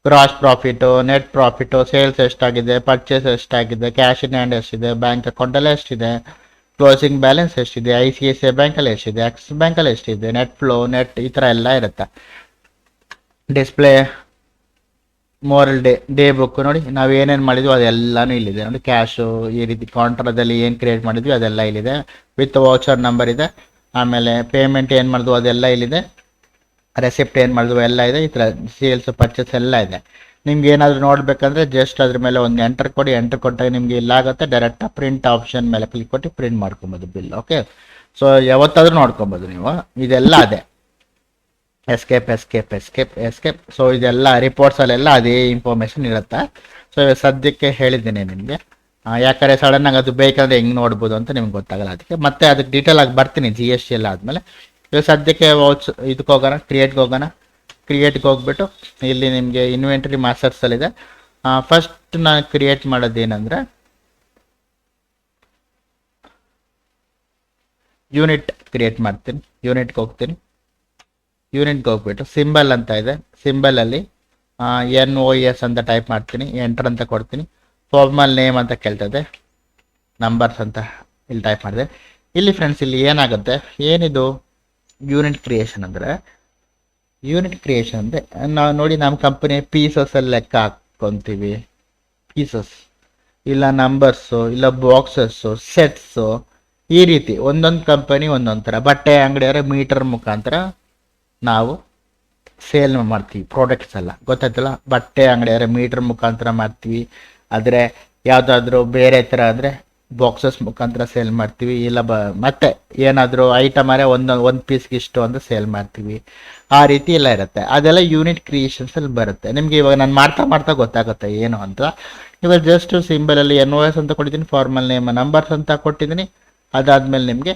gross profit, net profit, sales ಎಷ್ಟಾಗಿದೆ, ಪರ್ಚೇಸ್ ಎಷ್ಟಾಗಿದೆ, ಕ್ಯಾಶ್ ಇನ್ ಹ್ಯಾಂಡ್ ಎಷ್ಟಿದೆ, ಬ್ಯಾಂಕ್ ಅಕೌಂಟಲ್ಲಿ ಎಷ್ಟಿದೆ, ಕ್ಲೋಸಿಂಗ್ ಬ್ಯಾಲೆನ್ಸ್ ಎಷ್ಟಿದೆ, ICICI ಬ್ಯಾಂಕಲ್ಲಿ ಎಷ್ಟಿದೆ, ಆಕ್ಸಿಸ್ ಬ್ಯಾಂಕಲ್ಲಿ ಎಷ್ಟಿದೆ, ನೆಟ್ ಫ್ಲೋ, ನೆಟ್ ಈ ಥರ ಎಲ್ಲ ಇರುತ್ತೆ. ಡಿಸ್ಪ್ಲೇ ಮೋರಲ್ ಡೇ ಬುಕ್ ನೋಡಿ, ನಾವು ಏನೇನು ಮಾಡಿದ್ವಿ ಅದೆಲ್ಲನೂ ಇಲ್ಲಿದೆ ನೋಡಿ. ಕ್ಯಾಶು ಈ ರೀತಿ ಕೌಂಟರದಲ್ಲಿ ಏನು ಕ್ರಿಯೇಟ್ ಮಾಡಿದ್ವಿ ಅದೆಲ್ಲ ಇಲ್ಲಿದೆ, ವಿತ್ ವೌಚರ್ ನಂಬರ್ ಇದೆ. ಆಮೇಲೆ ಪೇಮೆಂಟ್ ಏನು ಮಾಡಿದ್ವು ಅದೆಲ್ಲ ಇಲ್ಲಿದೆ, ರೆಸಿಪ್ಟ್ ಏನು ಮಾಡಿದ್ವು ಎಲ್ಲ ಇದೆ. ಈ ಥರ ಸೇಲ್ಸ್ ಪರ್ಚೇಸ್ ಎಲ್ಲ ಇದೆ. ನಿಮ್ಗೆ ಏನಾದರೂ ನೋಡಬೇಕಂದ್ರೆ ಜಸ್ಟ್ ಅದ್ರ ಮೇಲೆ ಒಂದು ಎಂಟರ್ ಕೊಡಿ. ಎಂಟರ್ ಕೊಟ್ಟಾಗ ನಿಮಗೆ ಇಲ್ಲಾಗುತ್ತೆ, ಡೈರೆಕ್ಟ್ ಪ್ರಿಂಟ್ ಆಪ್ಷನ್ ಮೇಲೆ ಕ್ಲಿಕ್ ಕೊಟ್ಟು ಪ್ರಿಂಟ್ ಮಾಡ್ಕೊಬೋದು ಬಿಲ್. ಓಕೆ, ಸೊ ಯಾವತ್ತಾದ್ರೂ ನೋಡ್ಕೊಬೋದು ನೀವು. ಇದೆಲ್ಲ ಅದೇ escape escape escape escape. So ಇದೆಲ್ಲ ರಿಪೋರ್ಟ್ಸಲ್ಲೆಲ್ಲ ಅದೇ ಇನ್ಫಾರ್ಮೇಷನ್ ಇರುತ್ತೆ. ಸೊ ಸದ್ಯಕ್ಕೆ ಹೇಳಿದ್ದೀನಿ ನಿಮಗೆ, ಯಾಕಂದರೆ ಸಡನ್ನಾಗಿ ಅದು ಬೇಕಂದ್ರೆ ಹೆಂಗೆ ನೋಡ್ಬೋದು ಅಂತ ನಿಮ್ಗೆ ಗೊತ್ತಾಗಲ್ಲ. ಅದಕ್ಕೆ ಮತ್ತೆ ಅದಕ್ಕೆ ಡೀಟೇಲ್ ಆಗಿ ಬರ್ತೀನಿ GST ಎಲ್ಲ ಆದಮೇಲೆ. ಇವಾಗ ಸದ್ಯಕ್ಕೆ ಇದಕ್ಕೆ ಹೋಗೋಣ, ಕ್ರಿಯೇಟ್ಗೆ ಹೋಗೋಣ. ಕ್ರಿಯೇಟ್ಗೆ ಹೋಗ್ಬಿಟ್ಟು ಇಲ್ಲಿ ನಿಮಗೆ ಇನ್ವೆಂಟ್ರಿ ಮಾಸ್ಟರ್ಸಲ್ಲಿದೆ. ಫಸ್ಟ್ ನಾನು ಕ್ರಿಯೇಟ್ ಮಾಡೋದೇನೆಂದರೆ ಯೂನಿಟ್ ಕ್ರಿಯೇಟ್ ಮಾಡ್ತೀನಿ. ಯೂನಿಟ್ಗೆ ಹೋಗ್ತೀನಿ. ಯೂನಿಟ್ಗೆ ಹೋಗ್ಬಿಟ್ಟು ಸಿಂಬಲ್ ಅಂತ ಇದೆ, ಸಿಂಬಲಲ್ಲಿ NOS ಅಂತ ಟೈಪ್ ಮಾಡ್ತೀನಿ, ಎಂಟರ್ ಅಂತ ಕೊಡ್ತೀನಿ. ಫಾರ್ಮಲ್ ನೇಮ್ ಅಂತ ಕೇಳ್ತದೆ, ನಂಬರ್ಸ್ ಅಂತ ಇಲ್ಲಿ ಟೈಪ್ ಮಾಡಿದೆ. ಇಲ್ಲಿ ಫ್ರೆಂಡ್ಸ್ ಇಲ್ಲಿ ಏನಾಗುತ್ತೆ, ಏನಿದು ಯೂನಿಟ್ ಕ್ರಿಯೇಷನ್ ಅಂದರೆ, ಯೂನಿಟ್ ಕ್ರಿಯೇಷನ್ ಅಂದರೆ ನಾವು ನೋಡಿ ನಮ್ಮ ಕಂಪನಿ ಪೀಸಸಲ್ಲಿ ಲೆಕ್ಕ ಹಾಕ್ಕೊತೀವಿ. ಪೀಸಸ್ ಇಲ್ಲ ನಂಬರ್ಸು ಇಲ್ಲ ಬಾಕ್ಸಸ್ಸು ಸೆಟ್ಸು ಈ ರೀತಿ ಒಂದೊಂದು ಕಂಪನಿ ಒಂದೊಂದು ಥರ. ಬಟ್ಟೆ ಅಂಗಡಿಯವರ ಮೀಟರ್ ಮುಖಾಂತರ ನಾವು ಸೇಲ್ ಮಾಡ್ತೀವಿ ಪ್ರಾಡಕ್ಟ್ಸ್ ಎಲ್ಲ, ಗೊತ್ತಾಯ್ತಲ್ಲ. ಬಟ್ಟೆ ಅಂಗಡಿಯವರ ಮೀಟರ್ ಮುಖಾಂತರ ಮಾಡ್ತೀವಿ. ಆದರೆ ಯಾವುದಾದ್ರೂ ಬೇರೆ ಥರ ಅಂದರೆ ಬಾಕ್ಸಸ್ ಮುಖಾಂತರ ಸೇಲ್ ಮಾಡ್ತೀವಿ. ಇಲ್ಲ ಮತ್ತೆ ಏನಾದರೂ ಐಟಮರೇ ಒಂದು ಪೀಸ್ಗೆ ಇಷ್ಟು ಅಂತ ಸೇಲ್ ಮಾಡ್ತೀವಿ. ಆ ರೀತಿ ಎಲ್ಲ ಇರುತ್ತೆ. ಅದೆಲ್ಲ ಯೂನಿಟ್ ಕ್ರಿಯೇಷನ್ಸಲ್ಲಿ ಬರುತ್ತೆ. ನಿಮಗೆ ಇವಾಗ ನಾನು ಮಾಡ್ತಾ ಗೊತ್ತಾಗುತ್ತೆ ಏನು ಅಂತ. ಇವಾಗ ಜಸ್ಟ್ ಸಿಂಬಲಲ್ಲಿ NOS ಅಂತ ಕೊಟ್ಟಿದ್ದೀನಿ, ಫಾರ್ಮಲ್ ನೇಮ್ ನಂಬರ್ಸ್ ಅಂತ ಕೊಟ್ಟಿದ್ದೀನಿ. ಅದಾದಮೇಲೆ ನಿಮಗೆ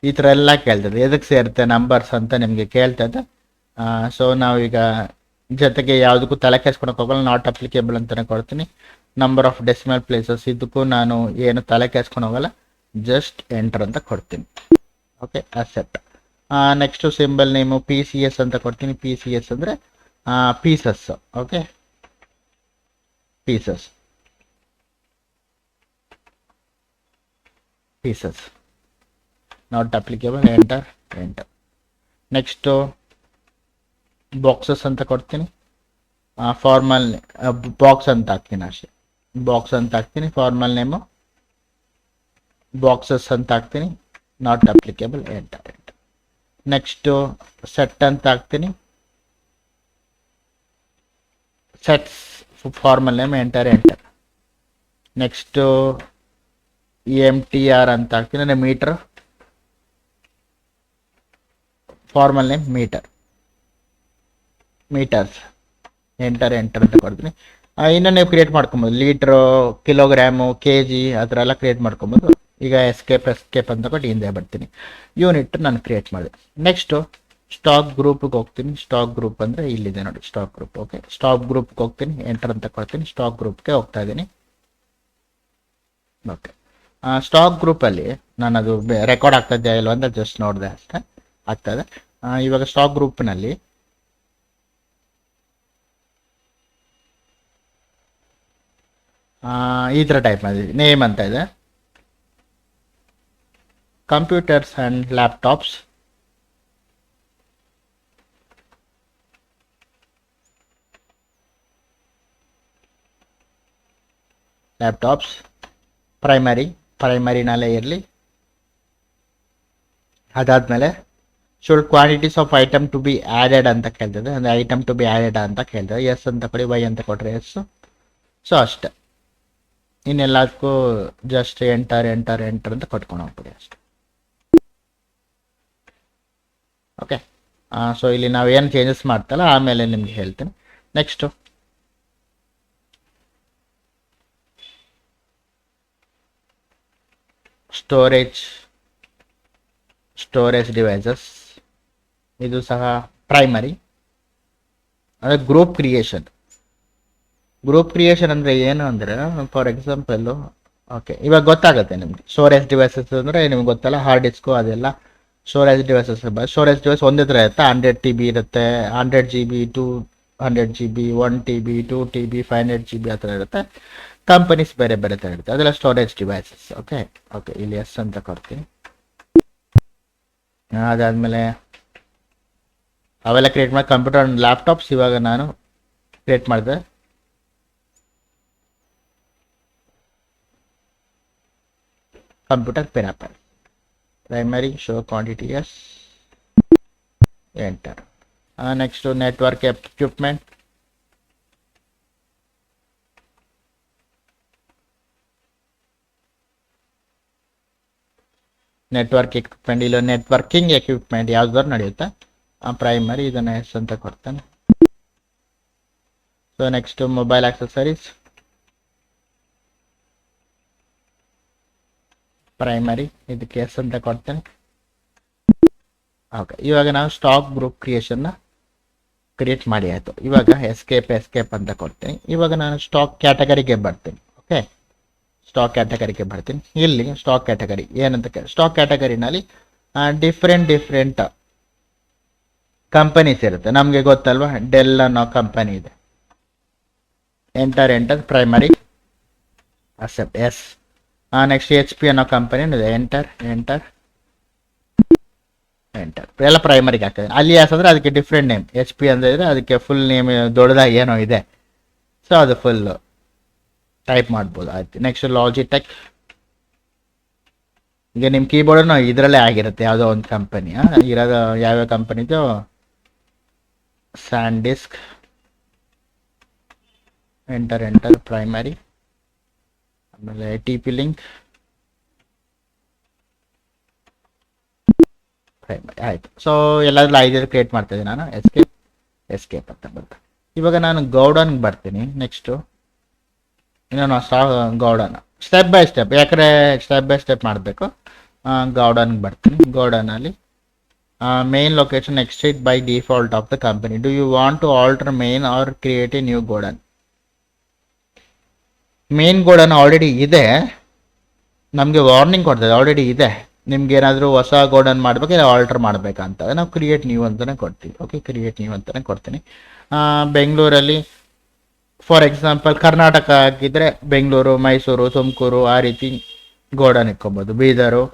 ಈ ಥರ ಎಲ್ಲ ಕೇಳ್ತದೆ, ಎದಕ್ಕೆ ಸೇರುತ್ತೆ ನಂಬರ್ಸ್ ಅಂತ ನಿಮಗೆ ಕೇಳ್ತದೆ. ಸೊ ನಾವೀಗ ಜೊತೆಗೆ ಯಾವುದಕ್ಕೂ ತಲೆ ಕೆಡ್ಸ್ಕೊಳಕ್ಕೆ ಹೋಗಲ್ಲ, ನಾಟ್ ಅಪ್ಲಿಕೇಬಲ್ ಅಂತಲೇ ಕೊಡ್ತೀನಿ. ನಂಬರ್ ಆಫ್ ಡೆಸಿಮಲ್ ಪ್ಲೇಸಸ್ ಇದಕ್ಕೂ ನಾನು ಏನು ತಲೆ ಕೆಡ್ಸ್ಕೊಂಡು ಹೋಗಲ್ಲ, ಜಸ್ಟ್ ಎಂಟರ್ ಅಂತ ಕೊಡ್ತೀನಿ. Okay, accept. Next symbol name PCS ಅಂತ ಕೊಡ್ತೀನಿ. PCS ಅಂದರೆ pieces. Okay, pieces not applicable, enter. Next boxes ಅಂತ ಕೊಡ್ತೀನಿ. ಫಾರ್ಮಲ್ ಬಾಕ್ಸ್ ಅಂತ ಹಾಕ್ತೀನಿ, ಅಷ್ಟೇ ಬಾಕ್ಸ್ ಅಂತ ಹಾಕ್ತೀನಿ. ಫಾರ್ಮಲ್ ನೇಮು ಬಾಕ್ಸಸ್ ಅಂತ ಹಾಕ್ತೀನಿ, not applicable, enter. Next set ಅಂತ ಹಾಕ್ತೀನಿ, sets formal name, enter. Next MTR ಅಂತ ಹಾಕ್ತೀನಿ, ಅಂದರೆ metre. Formal name metres, enter ಅಂತ ಕೊಡ್ತೀನಿ. ಇನ್ನೂ ನೀವು ಕ್ರಿಯೇಟ್ ಮಾಡ್ಕೊಬೋದು, ಲೀಟ್ರು, ಕಿಲೋಗ್ರಾಮು, KG ಆ ಥರ ಎಲ್ಲ ಕ್ರಿಯೇಟ್ ಮಾಡ್ಕೊಬೋದು. ಈಗ ಎಸ್ಕೇಪ್ ಅಂತ ಕೊಟ್ಟು ಹಿಂದೆ ಬರ್ತೀನಿ. ಯೂನಿಟ್ ನಾನು ಕ್ರಿಯೇಟ್ ಮಾಡಿದೆ. ನೆಕ್ಸ್ಟು ಸ್ಟಾಕ್ ಗ್ರೂಪ್ಗೆ ಹೋಗ್ತೀನಿ. ಸ್ಟಾಕ್ ಗ್ರೂಪ್ ಅಂದರೆ ಇಲ್ಲಿದೆ ನೋಡಿ, ಸ್ಟಾಕ್ ಗ್ರೂಪ್. ಓಕೆ, ಸ್ಟಾಕ್ ಗ್ರೂಪ್ಗೆ ಹೋಗ್ತೀನಿ, ಎಂಟರ್ ಅಂತ ಕೊಡ್ತೀನಿ. ಸ್ಟಾಕ್ ಗ್ರೂಪ್ಗೆ ಹೋಗ್ತಾ ಇದ್ದೀನಿ. ಓಕೆ, ಸ್ಟಾಕ್ ಗ್ರೂಪಲ್ಲಿ ನಾನು ಅದು ರೆಕಾರ್ಡ್ ಆಗ್ತಾ ಇದೆಯಾ ಇಲ್ವ ಅಂತ ಜಸ್ಟ್ ನೋಡಿದೆ ಅಷ್ಟೇ, ಆಗ್ತದೆ. ಇವಾಗ ಸ್ಟಾಕ್ ಗ್ರೂಪ್ನಲ್ಲಿ ಈ ಥರ ಟೈಪ್ ಮಾಡಿದ್ವಿ. ನೇಮ್ ಅಂತ ಇದೆ, ಕಂಪ್ಯೂಟರ್ಸ್ ಆ್ಯಂಡ್ ಲ್ಯಾಪ್ಟಾಪ್ಸ್. ಪ್ರೈಮರಿನಲ್ಲೇ ಇರಲಿ. ಅದಾದಮೇಲೆ should quantities of item to be added ಅಂತ ಕೇಳ್ತದೆ, ಅಂದರೆ ಐಟಮ್ ಟು ಬಿ ಆ್ಯಡೆಡ್ ಅಂತ ಕೇಳ್ತದೆ. ಎಸ್ ಅಂತ ಕೊಡಿ, ವೈ ಅಂತ ಕೊಟ್ಟರೆ ಎಸ್. ಸೊ ಅಷ್ಟೆ, ಇನ್ನೆಲ್ಲದಕ್ಕೂ ಜಸ್ಟ್ ಎಂಟರ್ ಅಂತ ಕೊಟ್ಕೊಂಡು ಹೋಗ್ಬಿಡಿ ಅಷ್ಟೆ. ಓಕೆ, ಸೊ ಇಲ್ಲಿ ನಾವು ಏನು ಚೇಂಜಸ್ ಮಾಡ್ತಲ್ಲ ಆಮೇಲೆ ನಿಮ್ಗೆ ಹೇಳ್ತೀನಿ. ನೆಕ್ಸ್ಟು ಸ್ಟೋರೇಜ್ ಡಿವೈಸಸ್, ಇದು ಸಹ ಪ್ರೈಮರಿ, ಅಂದರೆ ಗ್ರೂಪ್ ಕ್ರಿಯೇಷನ್. ಗ್ರೂಪ್ ಕ್ರಿಯೇಷನ್ ಅಂದರೆ ಏನು ಅಂದರೆ, ಫಾರ್ ಎಕ್ಸಾಂಪಲ್ಲು, ಓಕೆ ಇವಾಗ ಗೊತ್ತಾಗುತ್ತೆ ನಿಮಗೆ. ಸ್ಟೋರೇಜ್ ಡಿವೈಸಸ್ ಅಂದರೆ ನಿಮ್ಗೆ ಗೊತ್ತಲ್ಲ, ಹಾರ್ಡ್ ಡಿಸ್ಕು ಅದೆಲ್ಲ ಸ್ಟೋರೇಜ್ ಡಿವೈಸಸ್. ಸ್ಟೋರೇಜ್ ಡಿವೈಸ್ ಒಂದೇ ಥರ ಇರುತ್ತೆ. 100 TB ಇರುತ್ತೆ, 100 GB, 200 GB, 1 TB, 2 TB, 500 GB ಆ ಥರ ಇರುತ್ತೆ. ಕಂಪನೀಸ್ ಬೇರೆ ಬೇರೆ ಥರ ಇರುತ್ತೆ. ಅದೆಲ್ಲ ಸ್ಟೋರೇಜ್ ಡಿವೈಸಸ್. ಓಕೆ ಓಕೆ, ಇಲ್ಲಿ ಎಸ್ ಅಂತ ಕೊಡ್ತೀನಿ. ಅದಾದಮೇಲೆ ಅವೆಲ್ಲ ಕ್ರಿಯೇಟ್ ಮಾಡಿ ಕಂಪ್ಯೂಟರ್ ಆ್ಯಂಡ್ ಲ್ಯಾಪ್ಟಾಪ್ಸ್ ಇವಾಗ ನಾನು ಕ್ರಿಯೇಟ್ ಮಾಡಿದೆ. Computer peripheral primary show quantity yes enter. Next network equipment, ಇಲ್ಲ ನೆಟ್ವರ್ಕಿಂಗ್ ಎಕ್ವಿಪ್ಮೆಂಟ್ ಯಾವ್ದಾದ್ರು ನಡೆಯುತ್ತೆ. ಪ್ರೈಮರಿ ಇದನ್ನ ಎಸ್ ಅಂತ ಕೊಡ್ತಾನೆ. So next mobile accessories, primary ಇದಕ್ಕೆ ಎಸ್ ಅಂತ ಕೊಡ್ತೇನೆ. ಓಕೆ, ಇವಾಗ ನಾವು ಸ್ಟಾಕ್ ಗ್ರೂಪ್ ಕ್ರಿಯೇಷನ್ನ ಕ್ರಿಯೇಟ್ ಮಾಡಿ ಆಯಿತು. ಇವಾಗ ಎಸ್ಕೇಪ್ ಅಂತ ಕೊಡ್ತೀನಿ. ಇವಾಗ ನಾನು ಸ್ಟಾಕ್ ಕ್ಯಾಟಗರಿಗೆ ಬರ್ತೀನಿ. ಓಕೆ, ಸ್ಟಾಕ್ ಕ್ಯಾಟಗರಿಗೆ ಬರ್ತೀನಿ. ಇಲ್ಲಿ ಸ್ಟಾಕ್ ಕ್ಯಾಟಗರಿ ಏನಂತ, ಸ್ಟಾಕ್ ಕ್ಯಾಟಗರಿನಲ್ಲಿ ಡಿಫ್ರೆಂಟ್ ಕಂಪನೀಸ್ ಇರುತ್ತೆ. ನಮಗೆ ಗೊತ್ತಲ್ವಾ, ಡೆಲ್ ಅನ್ನೋ ಕಂಪನಿ ಇದೆ. Enter primary accept yes. Next HP ಅನ್ನೋ ಕಂಪನಿ ಇದೆ. ಎಂಟರ್ ಎಲ್ಲ ಪ್ರೈಮರಿಗೆ ಆಗ್ತದೆ. ಅಲ್ಲಿ ಯಾಕಂದ್ರೆ ಅದಕ್ಕೆ ಡಿಫ್ರೆಂಟ್ ನೇಮ್. HP ಅಂತ ಇದ್ರೆ ಅದಕ್ಕೆ ಫುಲ್ ನೇಮ್ ದೊಡ್ಡದಾಗಿ ಏನೋ ಇದೆ, ಸೊ ಅದು ಫುಲ್ ಟೈಪ್ ಮಾಡ್ಬೋದು. ಆಯ್ತು. ನೆಕ್ಸ್ಟ್ ಲಾಜಿಟೆಕ್, ಈಗ ನಿಮ್ಮ ಕೀಬೋರ್ಡ್ನು ಇದರಲ್ಲೇ ಆಗಿರುತ್ತೆ, ಯಾವುದೋ ಒಂದು ಕಂಪನಿ ಇರೋದು. ಯಾವ್ಯಾವ ಕಂಪನಿದು, ಸ್ಯಾಂಡಿಸ್ಕ್. Enter primary. ಆಮೇಲೆ TP ಲಿಂಕ್ ಪ್ರೈಮರಿ ಆಯಿತು. ಸೊ ಎಲ್ಲಾದ್ರೂ 5 ಕ್ರಿಯೇಟ್ ಮಾಡ್ತಾ ಇದ್ದೀನಿ ನಾನು. ಎಸ್ಕೇಪ್ ಅಂತ ಬರ್ತಾ. ಇವಾಗ ನಾನು ಗೌಡನ್ಗೆ ಬರ್ತೀನಿ. ನೆಕ್ಸ್ಟು ಇನ್ನೊಂದು ಗೌಡನ್ ಸ್ಟೆಪ್ ಬೈ ಸ್ಟೆಪ್, ಯಾಕಂದರೆ ಸ್ಟೆಪ್ ಬೈ ಸ್ಟೆಪ್ ಮಾಡಬೇಕು. ಗೌಡನ್ಗೆ ಬರ್ತೀನಿ. ಗೌಡನಲ್ಲಿ main location extract by default of the company. Do you want to alter main or create a new godown? Main godown already ಇದೆ, ನಮಗೆ ವಾರ್ನಿಂಗ್ ಕೊಡ್ತದೆ already ಇದೆ. ನಿಮ್ಗೆ ಏನಾದರೂ ಹೊಸ ಗೋಡನ್ ಮಾಡಬೇಕು, ಆಲ್ಟರ್ ಮಾಡಬೇಕಂತ ನಾವು ಕ್ರಿಯೇಟ್ ನ್ಯೂ ಅಂತಲೇ ಕೊಡ್ತೀವಿ. ಓಕೆ, ಕ್ರಿಯೇಟ್ ನ್ಯೂ ಅಂತಲೇ ಕೊಡ್ತೀನಿ. ಬೆಂಗಳೂರಲ್ಲಿ ಫಾರ್ ಎಕ್ಸಾಂಪಲ್ ಕರ್ನಾಟಕ ಆಗಿದ್ರೆ ಬೆಂಗಳೂರು, ಮೈಸೂರು, ತುಮಕೂರು ಆ ರೀತಿ ಗೋಡನ್ ಇಟ್ಕೊಬೋದು. ಬೀದರು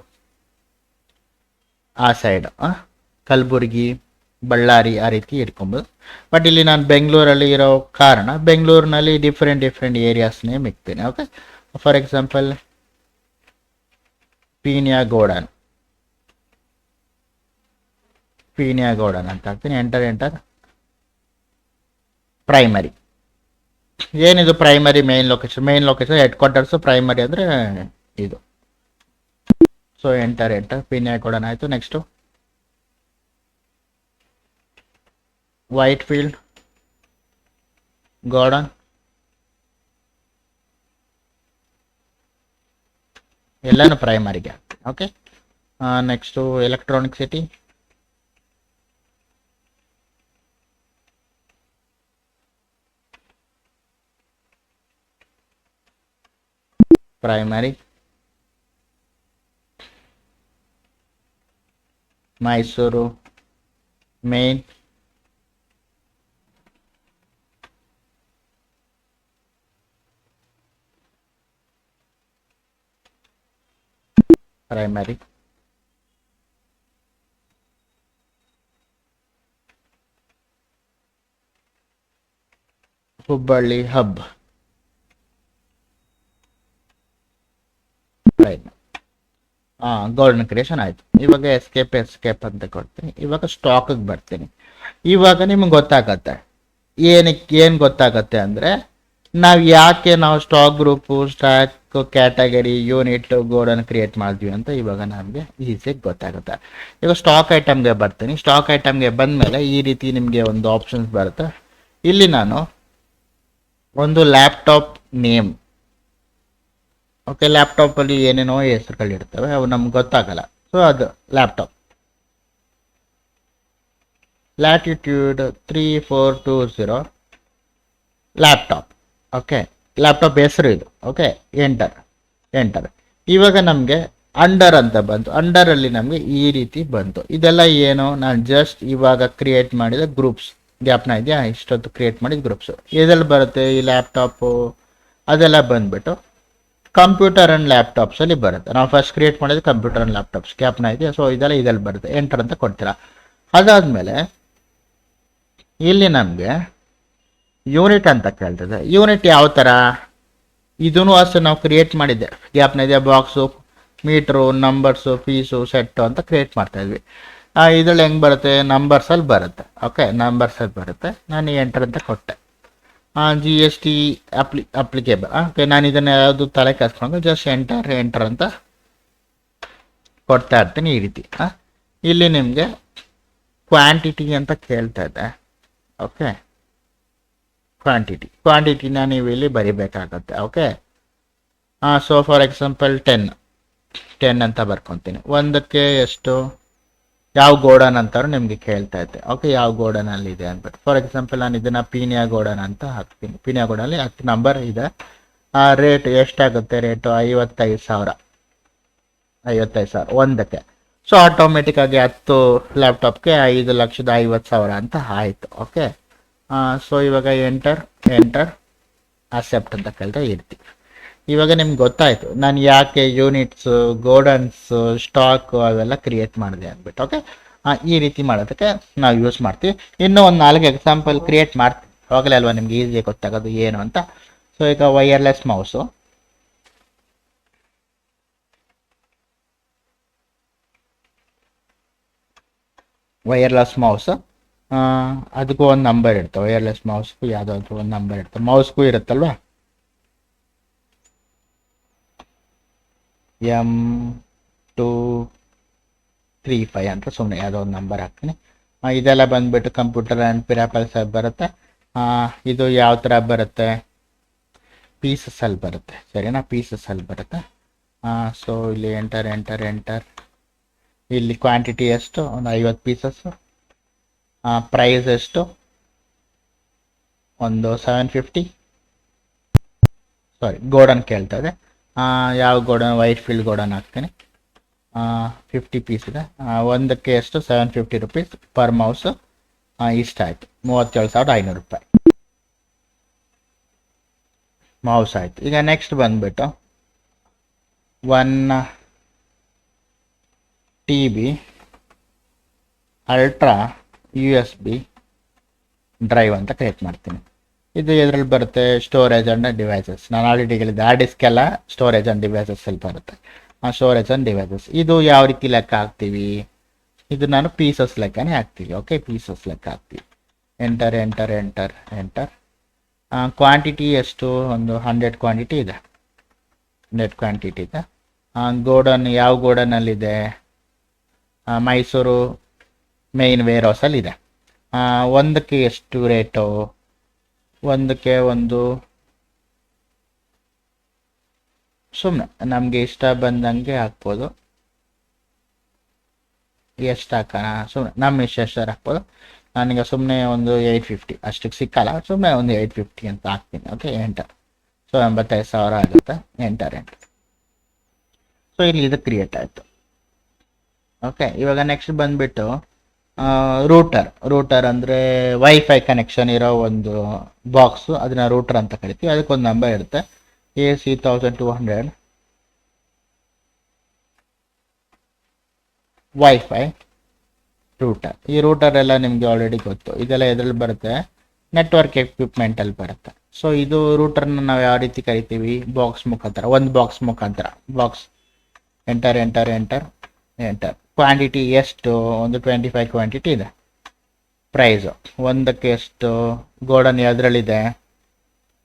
ಆ ಸೈಡ್, ಕಲಬುರ್ಗಿ, ಬಳ್ಳಾರಿ ಆ ರೀತಿ ಇಟ್ಕೊಬೋದು. ಬಟ್ ಇಲ್ಲಿ ನಾನು ಬೆಂಗಳೂರಲ್ಲಿ ಇರೋ ಕಾರಣ ಬೆಂಗಳೂರಿನಲ್ಲಿ ಡಿಫ್ರೆಂಟ್ ಏರಿಯಾಸ್ ನೇಮ್ ಇಕ್ತೀನಿ. Okay, for example Peenya godown ಅಂತ ಹಾಕ್ತೀನಿ. Enter primary. ಏನಿದು primary? Main location headquarters. Primary ಅಂದರೆ ಇದು. ಸೊ ಎಂಟರ್ ಪೀಣ್ಯ ಗೋಡನ್ ಆಯಿತು. ನೆಕ್ಸ್ಟು ವೈಟ್ ಫೀಲ್ಡ್ ಗೋಡನ್, ಎಲ್ಲನೂ ಪ್ರೈಮರಿಗೆ. Okay, next Electronic City, primary. Mysuru main, primary. Hubballi hub, godown creation ಆಯಿತು. ಇವಾಗ ಎಸ್ಕೇಪ್ ಅಂತ ಕೊಡ್ತೀನಿ. ಇವಾಗ ಸ್ಟಾಕಿಗೆ ಬರ್ತೀನಿ. ಇವಾಗ ನಿಮ್ಗೆ ಗೊತ್ತಾಗತ್ತೆ ಏನು ಗೊತ್ತಾಗತ್ತೆ ಅಂದರೆ ನಾವು stock group, stock category, unit, godown create ಮಾಡಿದ್ವಿ ಅಂತ ಇವಾಗ ನಮಗೆ ಈಸಿಯಾಗಿ ಗೊತ್ತಾಗುತ್ತೆ. ಈಗ ಸ್ಟಾಕ್ ಐಟಮ್ಗೆ ಬರ್ತೀನಿ. ಸ್ಟಾಕ್ ಐಟಮ್ಗೆ ಬಂದಮೇಲೆ ಈ ರೀತಿ ನಿಮಗೆ ಒಂದು ಆಪ್ಷನ್ಸ್ ಬರುತ್ತೆ. ಇಲ್ಲಿ ನಾನು ಒಂದು ಲ್ಯಾಪ್ಟಾಪ್ ನೇಮ್, ಓಕೆ, ಲ್ಯಾಪ್ಟಾಪಲ್ಲಿ ಏನೇನೋ ಹೆಸರುಗಳಿರ್ತವೆ, ಅವು ನಮ್ಗೆ ಗೊತ್ತಾಗಲ್ಲ. ಸೊ ಅದು laptop latitude 3420 laptop. Okay, laptop ಹೆಸರು ಇದು. Okay, enter enter. ಇವಾಗ ನಮಗೆ ಅಂಡರ್ ಅಂತ ಬಂತು. ಅಂಡರಲ್ಲಿ ನಮಗೆ ಈ ರೀತಿ ಬಂತು. ಇದೆಲ್ಲ ಏನು, ನಾನು ಜಸ್ಟ್ ಇವಾಗ ಕ್ರಿಯೇಟ್ ಮಾಡಿದ ಗ್ರೂಪ್ಸ್. ಗ್ಯಾಪ್ನ ಇದೆಯಾ, ಇಷ್ಟೊತ್ತು ಕ್ರಿಯೇಟ್ ಮಾಡಿದ ಗ್ರೂಪ್ಸು. ಇದೆಲ್ಲ ಬರುತ್ತೆ ಈ ಲ್ಯಾಪ್ಟಾಪು ಅದೆಲ್ಲ ಬಂದ್ಬಿಟ್ಟು ಕಂಪ್ಯೂಟರ್ ಆ್ಯಂಡ್ ಲ್ಯಾಪ್ಟಾಪ್ಸಲ್ಲಿ ಬರುತ್ತೆ. ನಾವು ಫಸ್ಟ್ ಕ್ರಿಯೇಟ್ ಮಾಡಿದ ಕಂಪ್ಯೂಟರ್ ಆ್ಯಂಡ್ ಲ್ಯಾಪ್ಟಾಪ್ಸ್ ಗ್ಯಾಪ್ನ ಇದೆಯಾ, ಸೊ ಇದೆಲ್ಲ ಇದರಲ್ಲಿ ಬರುತ್ತೆ. ಎಂಟರ್ ಅಂತ ಕೊಡ್ತೀರಾ. ಅದಾದಮೇಲೆ ಇಲ್ಲಿ ನಮಗೆ ಯೂನಿಟ್ ಅಂತ ಕೇಳ್ತದೆ. ಯೂನಿಟ್ ಯಾವ ಥರ, ಇದೂ ಅಷ್ಟೇ ನಾವು ಕ್ರಿಯೇಟ್ ಮಾಡಿದ್ದೆ. ಗ್ಯಾಪ್ನ ಇದೆಯಾ, box, metre, numbers, piece, set ಅಂತ ಕ್ರಿಯೇಟ್ ಮಾಡ್ತಾಯಿದ್ವಿ. ಇದರಲ್ಲಿ ಹೆಂಗೆ ಬರುತ್ತೆ, ನಂಬರ್ಸಲ್ಲಿ ಬರುತ್ತೆ. ಓಕೆ, ನಂಬರ್ಸಲ್ಲಿ ಬರುತ್ತೆ. ನಾನು ಎಂಟರ್ ಅಂತ ಕೊಟ್ಟೆ. GST applicable. ಓಕೆ, ನಾನು ಇದನ್ನು ಯಾವುದು ತಲೆ ಕೆಡಿಸ್ಕೊಂಡು ಜಸ್ಟ್ ಎಂಟರ್ ಅಂತ ಕೊಡ್ತಾ ಇರ್ತೀನಿ ಈ ರೀತಿ. ಇಲ್ಲಿ ನಿಮಗೆ ಕ್ವಾಂಟಿಟಿ ಅಂತ ಕೇಳ್ತಾ ಇದೆ. ಓಕೆ, ಕ್ವಾಂಟಿಟಿನ ನೀವು ಇಲ್ಲಿ ಬರಿಬೇಕಾಗತ್ತೆ. ಓಕೆ, ಸೊ ಫಾರ್ ಎಕ್ಸಾಂಪಲ್ 10 ಅಂತ ಬರ್ಕೊತೀನಿ. ಒಂದಕ್ಕೆ ಎಷ್ಟು, ಯಾವ ಗೋಡನ್ ಅಂತಾರು ನಿಮಗೆ ಕೇಳ್ತಾ ಇದ್ದೆ. ಓಕೆ, ಯಾವ ಗೋಡನಲ್ಲಿ ಇದೆ ಅಂದ್ಬಿಟ್ಟು ಫಾರ್ ಎಕ್ಸಾಂಪಲ್ ನಾನು ಇದನ್ನು ಪೀನಿಯಾ ಗೋಡನ್ ಅಂತ ಹಾಕ್ತೀನಿ. ಪೀನಿಯಾ ಗೋಡನಲ್ಲಿ 10 ನಂಬರ್ ಇದೆ. ರೇಟ್ ಎಷ್ಟಾಗುತ್ತೆ, ರೇಟು 55,000 ಒಂದಕ್ಕೆ. ಸೊ ಆಟೋಮೆಟಿಕ್ಕಾಗಿ 10 ಲ್ಯಾಪ್ಟಾಪ್ಗೆ 5,50,000 ಅಂತ ಆಯಿತು. ಓಕೆ, ಸೊ ಇವಾಗ ಎಂಟರ್ ಅಕ್ಸೆಪ್ಟ್ ಅಂತ ಕೇಳ್ತಾ ಇರ್ತೀವಿ. ಇವಾಗ ನಿಮ್ಗೆ ಗೊತ್ತಾಯಿತು ನಾನು ಯಾಕೆ ಯೂನಿಟ್ಸು, ಗೋಡನ್ಸು, ಸ್ಟಾಕು ಅವೆಲ್ಲ ಕ್ರಿಯೇಟ್ ಮಾಡಿದೆ ಅಂದ್ಬಿಟ್ಟು. ಓಕೆ, ಈ ರೀತಿ ಮಾಡೋದಕ್ಕೆ ನಾವು ಯೂಸ್ ಮಾಡ್ತೀವಿ. ಇನ್ನೂ ಒಂದು 4 ಎಕ್ಸಾಂಪಲ್ ಕ್ರಿಯೇಟ್ ಮಾಡ್ತೀವಿ, ಅವಾಗಲೇ ಅಲ್ವಾ ನಿಮ್ಗೆ ಈಸಿಯಾಗಿ ಗೊತ್ತಾಗೋದು ಏನು ಅಂತ. ಸೊ ಈಗ ವೈರ್ಲೆಸ್ ಮೌಸು, ಅದಕ್ಕೂ ಒಂದು ನಂಬರ್ ಇರ್ತವೆ. ವೈರ್ಲೆಸ್ ಮೌಸ್ಗೂ ಯಾವುದಾದ್ರೂ ಒಂದು ನಂಬರ್ ಇರ್ತವೆ. ಮೌಸ್ಗೂ ಇರುತ್ತಲ್ವಾ, M235 ಅಂತ ಸುಮ್ಮನೆ ಯಾವುದೋ ಒಂದು ನಂಬರ್ ಹಾಕ್ತೀನಿ. ಇದೆಲ್ಲ ಬಂದುಬಿಟ್ಟು ಕಂಪ್ಯೂಟರ್ ಆ್ಯಂಡ್ ಪಿರಾಪಲ್ಸ್ ಬರುತ್ತೆ. ಇದು ಯಾವ ಥರ ಬರುತ್ತೆ, ಪೀಸಸ್ಸಲ್ಲಿ ಬರುತ್ತೆ. ಸರಿನಾ, ಪೀಸಸ್ಸಲ್ಲಿ ಬರುತ್ತೆ. ಸೊ ಇಲ್ಲಿ ಎಂಟರ್. ಇಲ್ಲಿ ಕ್ವಾಂಟಿಟಿ ಎಷ್ಟು, ಒಂದು 50 ಪೀಸಸ್ಸು. ಪ್ರೈಸ್ ಎಷ್ಟು, ಒಂದು 750. ಗೋಡನ್ ಕೇಳ್ತದೆ. ಯಾವ ಗೋಡನ್, ವೈಟ್ ಫೀಲ್ಡ್ ಗೋಡನ್ ಹಾಕ್ತೀನಿ. 50 ಪೀಸ್ ಇದೆ. ಒಂದಕ್ಕೆ ಎಷ್ಟು, 750 ರುಪೀಸ್ ಪರ್ ಮೌಸು. ಇಷ್ಟ ಆಯಿತು, 37,500 ರೂಪಾಯಿ ಮೌಸ್ ಆಯಿತು. ಈಗ ನೆಕ್ಸ್ಟ್ ಬಂದುಬಿಟ್ಟು 1 TB ಅಲ್ಟ್ರಾ USB ಡ್ರೈವ್ ಅಂತ ಕ್ರಿಯೇಟ್ ಮಾಡ್ತೀನಿ. ಇದು ಇದರಲ್ಲಿ ಬರುತ್ತೆ ಸ್ಟೋರೇಜ್ ಆ್ಯಂಡ್ ಡಿವೈಸಸ್. ನಾನು ಆಲ್ರೆಡಿ ಹೇಳಿದ್ದೆ, ಆ ಡಿಸ್ಕ್ ಎಲ್ಲ ಸ್ಟೋರೇಜ್ ಆ್ಯಂಡ್ ಡಿವೈಸಸ್ಸಲ್ಲಿ ಬರುತ್ತೆ. ಸ್ಟೋರೇಜ್ ಆ್ಯಂಡ್ ಡಿವೈಸಸ್ ಇದು ಯಾವ ರೀತಿ ಲೆಕ್ಕ ಹಾಕ್ತೀವಿ, ಇದು ನಾನು ಪೀಸಸ್ ಲೆಕ್ಕನೇ ಹಾಕ್ತೀವಿ. ಓಕೆ, ಪೀಸಸ್ ಲೆಕ್ಕ ಹಾಕ್ತೀವಿ. ಎಂಟರ್. ಕ್ವಾಂಟಿಟಿ ಎಷ್ಟು, ಒಂದು 100 ಕ್ವಾಂಟಿಟಿ ಇದೆ. 100 ಕ್ವಾಂಟಿಟಿ ಇದೆ. ಗೋಡನ್ ಯಾವ ಗೋಡನಲ್ಲಿದೆ, ಮೈಸೂರು ಮೇನ್ ವೇರ್ ಹೌಸಲ್ಲಿದೆ. ಒಂದಕ್ಕೆ ಎಷ್ಟು ರೇಟು, ಒಂದಕ್ಕೆ ಒಂದು ಸುಮ್ಮನೆ ನಮಗೆ ಇಷ್ಟ ಬಂದಂಗೆ ಹಾಕ್ಬೋದು. ಎಷ್ಟು ಹಾಕೋಣ, ಸುಮ್ಮನೆ ನಮ್ಮ ಎಷ್ಟು ಹಾಕ್ಬೋದು. ನನಗೆ ಸುಮ್ಮನೆ ಒಂದು 850 ಅಷ್ಟಕ್ಕೆ ಸಿಕ್ಕಲ್ಲ, ಸುಮ್ಮನೆ ಒಂದು 850 ಅಂತ ಹಾಕ್ತೀನಿ. Okay, enter. ಸೊ 85,000 ಆಗುತ್ತೆ. ಎಂಟರ್. ಸೊ ಇಲ್ಲಿ ಇದು ಕ್ರಿಯೇಟ್ ಆಯಿತು. ಓಕೆ, ಇವಾಗ ನೆಕ್ಸ್ಟ್ ಬಂದುಬಿಟ್ಟು ರೂಟರ್ ಅಂದರೆ ವೈಫೈ ಕನೆಕ್ಷನ್ ಇರೋ ಒಂದು ಬಾಕ್ಸು, ಅದನ್ನ ರೂಟರ್ ಅಂತ ಕರಿತೀವಿ. ಅದಕ್ಕೊಂದು ನಂಬರ್ ಇರುತ್ತೆ, AC 1200 ವೈಫೈ ರೂಟರ್. ಈ ರೂಟರ್ ಎಲ್ಲ ನಿಮಗೆ ಆಲ್ರೆಡಿ ಗೊತ್ತು. ಇದೆಲ್ಲ ಎದ್ರಲ್ಲಿ ಬರುತ್ತೆ, ನೆಟ್ವರ್ಕ್ ಎಕ್ವಿಪ್ಮೆಂಟಲ್ಲಿ ಬರುತ್ತೆ. ಸೊ ಇದು ರೂಟರ್ನ ನಾವು ಯಾವ ರೀತಿ ಕರಿತೀವಿ, ಬಾಕ್ಸ್ ಮುಖಾಂತರ, ಒಂದು ಬಾಕ್ಸ್ ಮುಖಾಂತರ. Box enter. ಕ್ವಾಂಟಿಟಿ ಎಷ್ಟು, ಒಂದು 25 ಕ್ವಾಂಟಿಟಿ ಇದೆ. ಪ್ರೈಸು ಒಂದಕ್ಕೆ ಎಷ್ಟು, ಗೋಡನ್ ಯಾವುದ್ರಲ್ಲಿದೆ,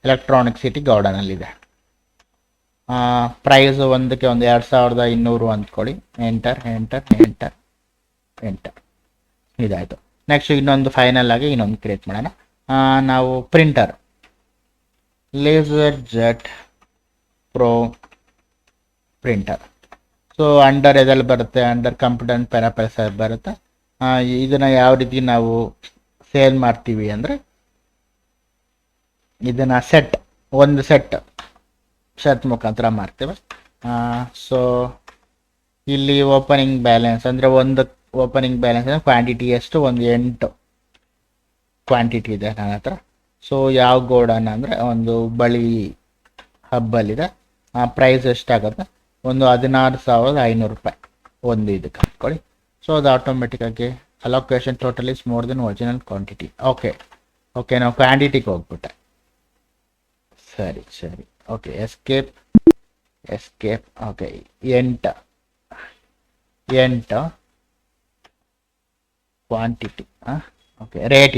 ಎಲೆಕ್ಟ್ರಾನಿಕ್ ಸಿಟಿ ಗೋಡನಲ್ಲಿದೆ. ಪ್ರೈಸು ಒಂದಕ್ಕೆ ಒಂದು 2,200 ಅಂದ್ಕೊಳ್ಳಿ. ಎಂಟರ್. ಇದಾಯಿತು. ನೆಕ್ಸ್ಟ್ ಇನ್ನೊಂದು ಫೈನಲ್ ಆಗಿ ಇನ್ನೊಂದು ಕ್ರಿಯೇಟ್ ಮಾಡೋಣ. ನಾವು printer laser jet pro printer. So under ಎದಲ್ಲಿ ಬರುತ್ತೆ, ಅಂಡರ್ ಕಂಪ್ಯೂಟರ್ ಆ್ಯಂಡ್ ಪಿರಾಪಲ್ಸ್ ಬರುತ್ತೆ. ಇದನ್ನು ಯಾವ ರೀತಿ ನಾವು ಸೇಲ್ ಮಾಡ್ತೀವಿ ಅಂದರೆ, ಇದನ್ನು ಸೆಟ್ ಒಂದು ಸೆಟ್ ಮುಖಾಂತರ ಮಾಡ್ತೇವೆ. ಸೊ ಇಲ್ಲಿ ಓಪನಿಂಗ್ ಬ್ಯಾಲೆನ್ಸ್ ಅಂದರೆ ಒಂದು ಓಪನಿಂಗ್ ಬ್ಯಾಲೆನ್ಸ್ ಅಂದರೆ ಕ್ವಾಂಟಿಟಿ ಎಷ್ಟು, ಒಂದು 8 ಕ್ವಾಂಟಿಟಿ ಇದೆ ನನ್ನ ಹತ್ರ. ಸೊ ಯಾವ ಗೋಡನ್ ಅಂದರೆ ಒಂದು ಬಳಿ ಹಬ್ಬಲ್ಲಿದೆ. ಪ್ರೈಸ್ ಎಷ್ಟಾಗುತ್ತೆ, ಒಂದು 16,500 ರೂಪಾಯಿ ಒಂದು ಇದಕ್ಕೆ ಹಾಕ್ಕೊಳ್ಳಿ. ಸೊ ಅದು ಆಟೋಮೆಟಿಕ್ಕಾಗಿ allocation total is more than original quantity. Okay ನಾವು ಕ್ವಾಂಟಿಟಿಗೆ ಹೋಗ್ಬಿಟ್ಟೆ. ಸರಿ okay escape. Okay 8 quantity. Okay rate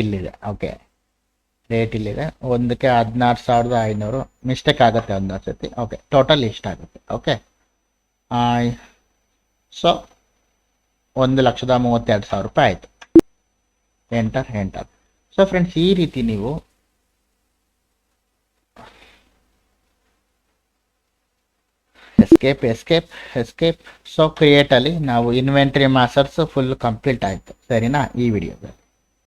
ಇಲ್ಲಿದೆ. ಒಂದಕ್ಕೆ 16,500 ಮಿಸ್ಟೇಕ್ ಆಗುತ್ತೆ ಒಂದು ಸತಿ. ಓಕೆ ಟೋಟಲ್ ಇಷ್ಟಾಗುತ್ತೆ. ಓಕೆ ಸೊ 1,32,000 ರೂಪಾಯಿ ಆಯಿತು. ಎಂಟರ್. ಸೊ ಫ್ರೆಂಡ್ಸ್ ಈ ರೀತಿ ನೀವು ಎಸ್ಕೇಪ್. ಸೊ ಕ್ರಿಯೇಟಲ್ಲಿ ನಾವು ಇನ್ವೆಂಟ್ರಿ ಮಾಸ್ಟರ್ಸ್ ಫುಲ್ ಕಂಪ್ಲೀಟ್ ಆಯಿತು. ಸರಿನಾ ಈ ವಿಡಿಯೋದಲ್ಲಿ.